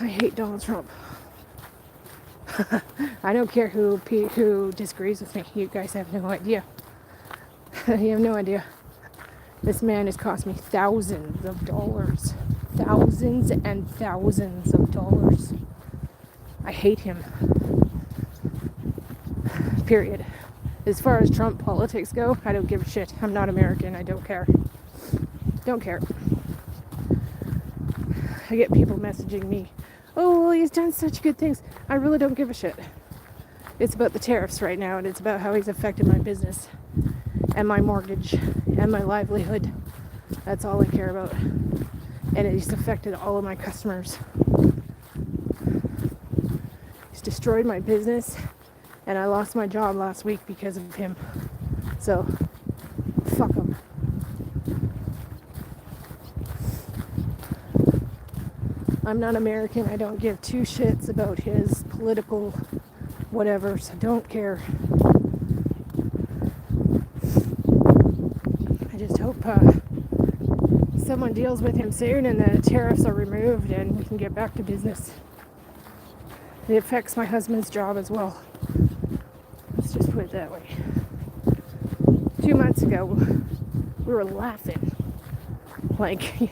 I hate Donald Trump. I don't care who disagrees with me. You guys have no idea. You have no idea. This man has cost me thousands of dollars. Thousands and thousands of dollars. I hate him. Period. As far as Trump politics go, I don't give a shit. I'm not American. I don't care. Don't care. I get people messaging me, oh, well, he's done such good things. I really don't give a shit. It's about the tariffs right now, and it's about how he's affected my business and my mortgage and my livelihood. That's all I care about. And he's affected all of my customers. He's destroyed my business, and I lost my job last week because of him. So, fuck him. I'm not American. I don't give two shits about his political whatever, so don't care. I just hope someone deals with him soon and the tariffs are removed and we can get back to business. It affects my husband's job as well. Let's just put it that way. 2 months ago, we were laughing. Like,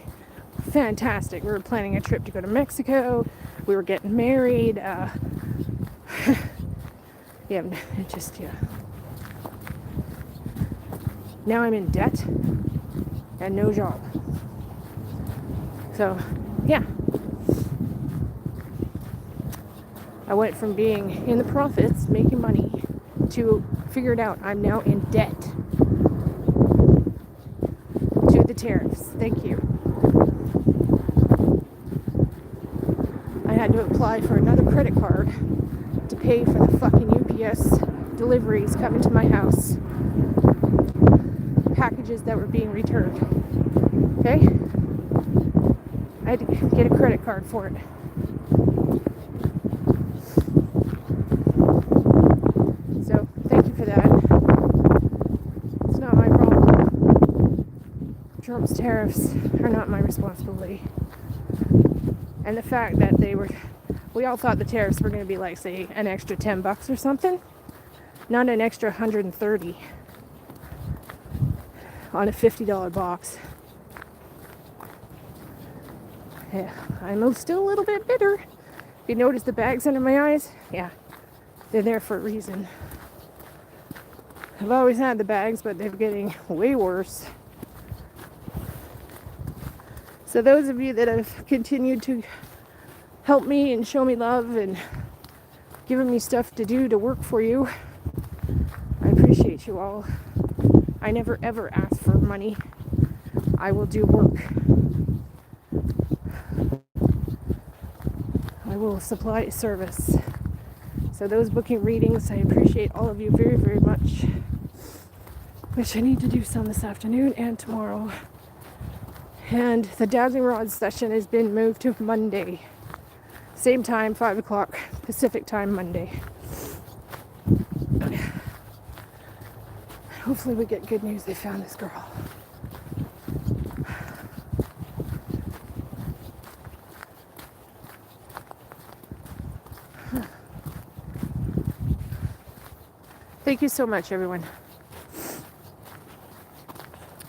fantastic. We were planning a trip to go to Mexico. We were getting married. Yeah, it just, yeah. Now I'm in debt and no job. So, yeah. I went from being in the profits, making money, to figured out I'm now in debt to the tariffs. Thank you. I had to apply for another credit card to pay for the fucking UPS deliveries coming to my house. Packages that were being returned. Okay? I had to get a credit card for it. So, thank you for that. It's not my problem. Trump's tariffs are not my responsibility. And the fact that we all thought the tariffs were going to be like, say, an extra $10 or something. Not an extra 130 on a $50 box. Yeah, I'm still a little bit bitter. If you notice the bags under my eyes, yeah, they're there for a reason. I've always had the bags, but they're getting way worse. So those of you that have continued to help me and show me love and given me stuff to do to work for you, I appreciate you all. I never ever ask for money. I will do work. I will supply a service. So those booking readings, I appreciate all of you very, very much. Which I need to do some this afternoon and tomorrow. And the Dowsing Rod session has been moved to Monday. Same time, 5 o'clock Pacific time, Monday. Hopefully we get good news. They found this girl. Thank you so much, everyone.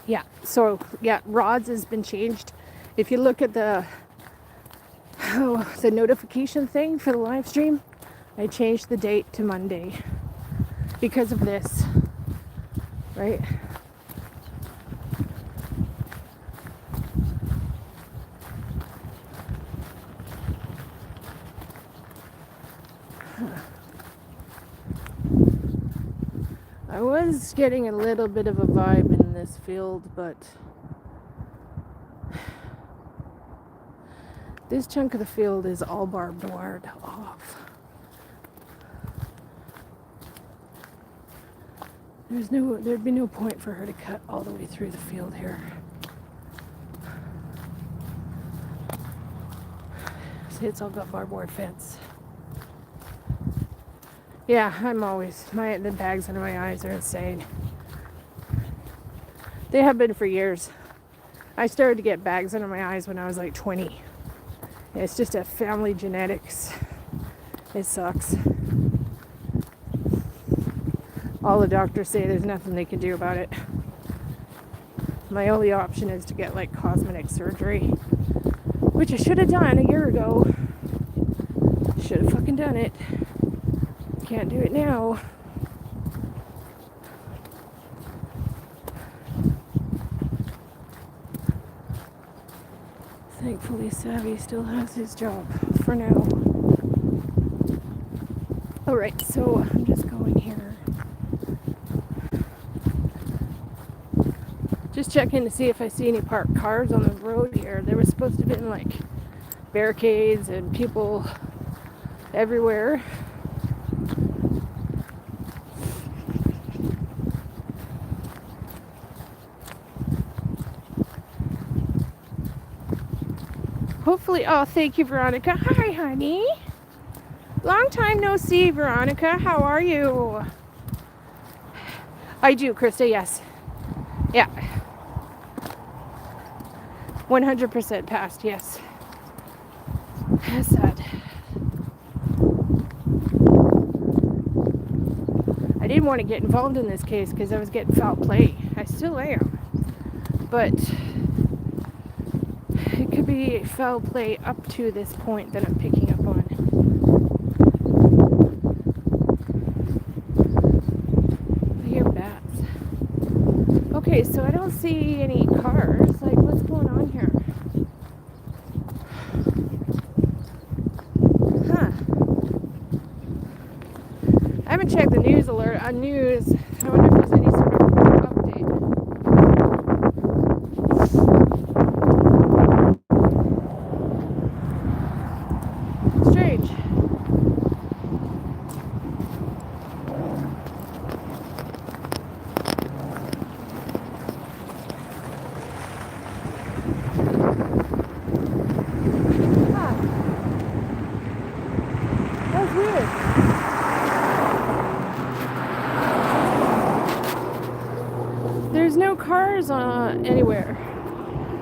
Yeah, so, yeah, rods has been changed. If you look at the notification thing for the live stream, I changed the date to Monday because of this, right? I was getting a little bit of a vibe in this field, but this chunk of the field is all barbed wired off. There'd be no point for her to cut all the way through the field here. See, it's all got barbed wire fence. Yeah, the bags under my eyes are insane. They have been for years. I started to get bags under my eyes when I was like 20. It's just a family genetics. It sucks. All the doctors say there's nothing they can do about it. My only option is to get like cosmetic surgery, which I should have done a year ago. Should have fucking done it. Can't do it now. Thankfully, Savvy still has his job for now. Alright, so I'm just going here. Just checking to see if I see any parked cars on the road here. There was supposed to have been like barricades and people everywhere. Hopefully, oh, thank you, Veronica. Hi, honey. Long time no see, Veronica. How are you? I do, Krista, yes. Yeah. 100% passed, yes. That's sad. I didn't want to get involved in this case because I was getting foul play. I still am. But it could be foul play up to this point that I'm picking up on. I hear bats. Okay, so I don't see any cars. Like, what's going on here? Huh. I haven't checked the news alert on news. I wonder if there's any sort of update. Strange. Huh. That's weird. There's no cars anywhere.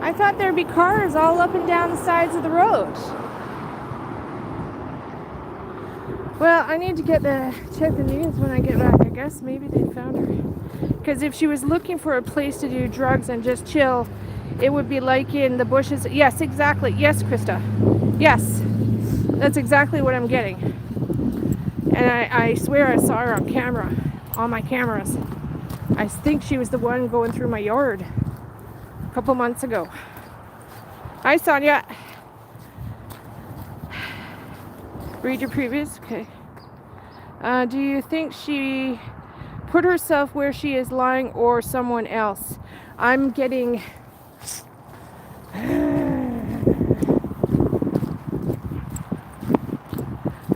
I thought there'd be cars all up and down the sides of the road. Well, I need to check the news when I get back. I guess maybe they found her. Because if she was looking for a place to do drugs and just chill, it would be like in the bushes. Yes, exactly. Yes, Krista. Yes. That's exactly what I'm getting. And I swear I saw her on camera. On my cameras. I think she was the one going through my yard a couple months ago. Hi, Sonia. Read your previous. Okay. Do you think she put herself where she is lying or someone else? I'm getting...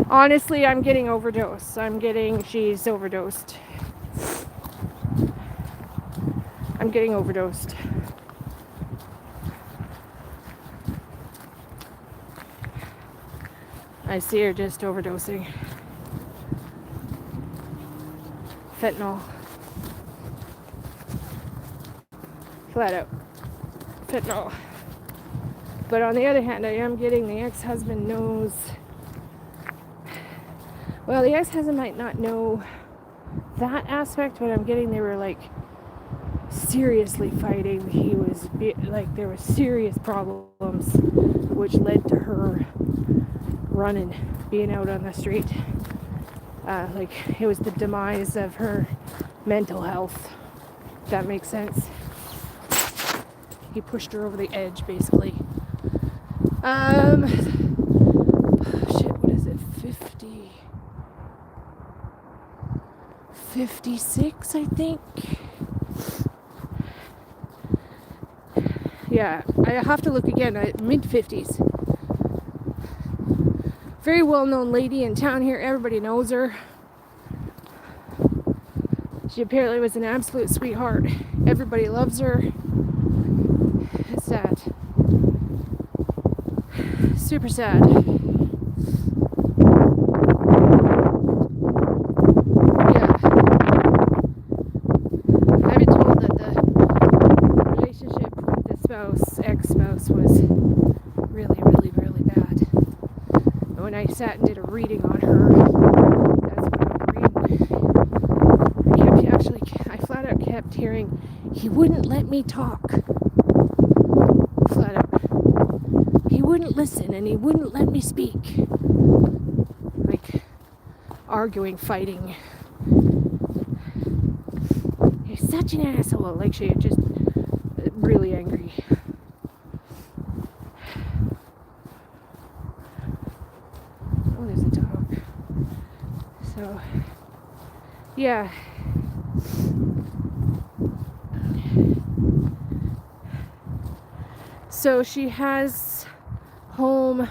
Honestly, I'm getting overdose. She's overdosed. I'm getting overdosed. I see her just overdosing. Fentanyl. Flat out. Fentanyl. But on the other hand, I am getting the ex-husband knows. Well, the ex-husband might not know that aspect, but I'm getting they were like seriously fighting. He was like, there were serious problems, which led to her running, being out on the street. Like, it was the demise of her mental health. If that makes sense. He pushed her over the edge, basically. Shit, what is it? 56, I think. Yeah, I have to look again. Mid-50s. Very well-known lady in town here. Everybody knows her. She apparently was an absolute sweetheart. Everybody loves her. It's sad. Super sad. Yeah. I've been told that the relationship with the ex-spouse was really, really, really bad. reading on her. That's what I'm reading. I flat out kept hearing, he wouldn't let me talk. Flat out. He wouldn't listen and he wouldn't let me speak. Like, arguing, fighting. You're such an asshole. Like, she just really angry. Oh, there's a dog. So, yeah. So she has home,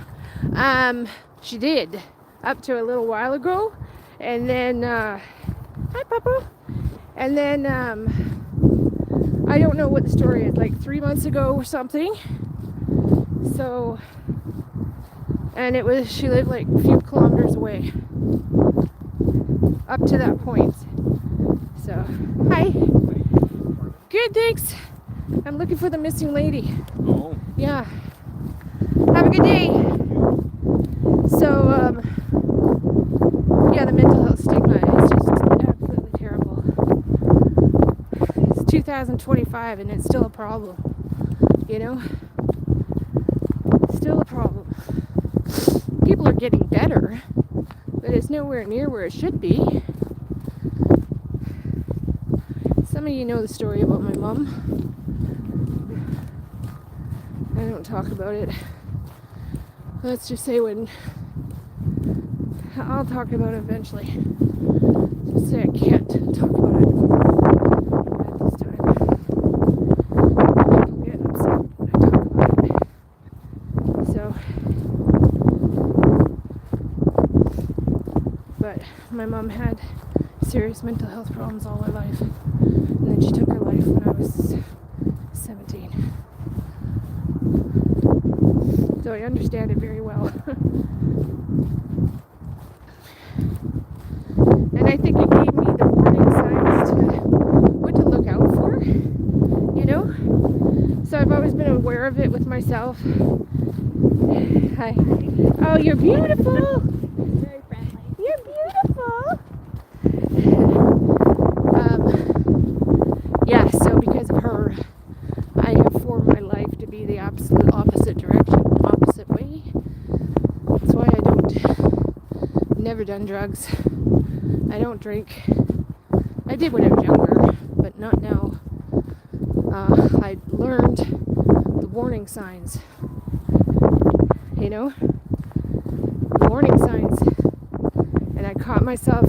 she did, up to a little while ago, and then, hi Papa, and then, I don't know what the story is, like 3 months ago or something, so, and she lived like a few kilometers away, up to that point, so, hi, good, thanks, I'm looking for the missing lady. Oh. Yeah. Have a good day. So, yeah, the mental health stigma is just absolutely terrible. It's 2025 and it's still a problem. You know? Still a problem. People are getting better, but it's nowhere near where it should be. Some of you know the story about my mom. I don't talk about it. Let's just say I'll talk about it eventually. Just say I can't talk about it at this time. People get upset when I talk about it. So, but my mom had serious mental health problems all her life. And then she took her life when I was 17. So I understand it very well. And I think it gave me the warning signs to what to look out for, you know? So I've always been aware of it with myself. Hi. Oh, you're beautiful. Very friendly. You're beautiful. Yeah, so because of her, I have formed my life to be the absolute opposite direction, opposite way. That's why I never done drugs. I don't drink. I did when I was younger, but not now. I learned the warning signs. You know? The warning signs. And I caught myself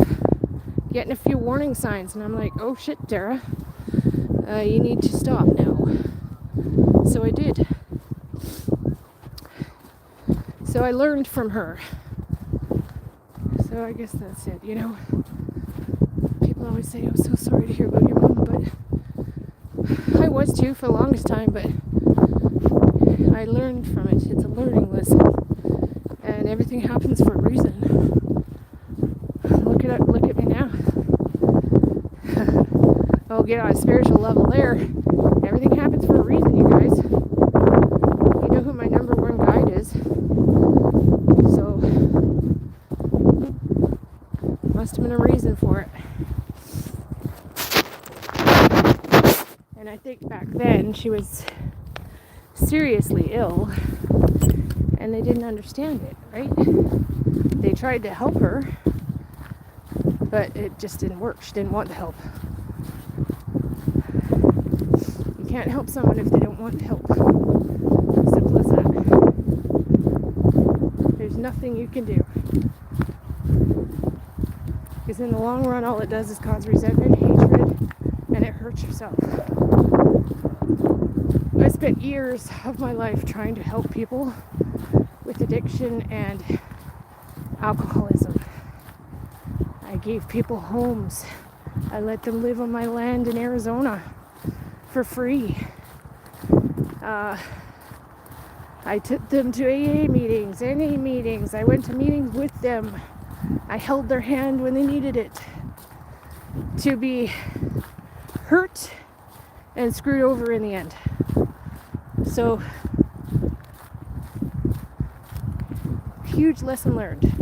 getting a few warning signs, and I'm like, oh shit, Tara. You need to stop now. So I did. So I learned from her. So I guess that's it, you know. People always say, I'm so sorry to hear about your mom, but I was too for the longest time, but I learned from it. It's a learning lesson. And everything happens for a reason. Look at me now. I'll get on a spiritual level there. Everything happens for a reason, you guys. You know who my number one guide is. So, must have been a reason for it. And I think back then she was seriously ill and they didn't understand it, right? They tried to help her, but it just didn't work. She didn't want the help. You can't help someone if they don't want help. Simple as that. There's nothing you can do. Because in the long run, all it does is cause resentment, hatred, and it hurts yourself. I spent years of my life trying to help people with addiction and alcoholism. I gave people homes. I let them live on my land in Arizona for free. I took them to AA meetings, NA meetings. I went to meetings with them. I held their hand when they needed it. To be hurt and screwed over in the end. So, huge lesson learned.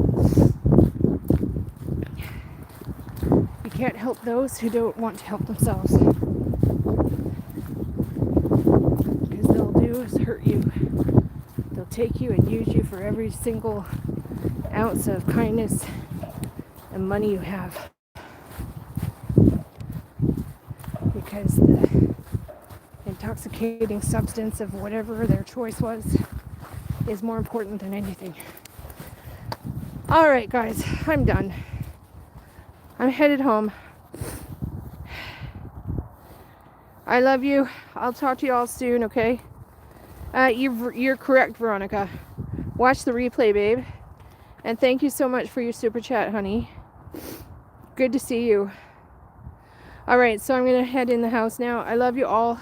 can't help those who don't want to help themselves. Because they'll do is hurt you. They'll take you and use you for every single ounce of kindness and money you have. Because the intoxicating substance of whatever their choice was is more important than anything. All right, guys, I'm done. I'm headed home. I love you. I'll talk to you all soon, okay? You're correct, Veronica. Watch the replay, babe. And thank you so much for your super chat, honey. Good to see you. All right, so I'm going to head in the house now. I love you all.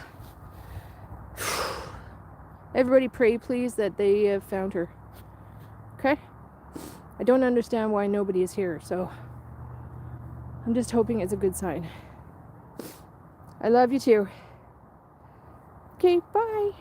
Everybody pray, please, that they found her. Okay? I don't understand why nobody is here, so I'm just hoping it's a good sign. I love you too. Okay, bye.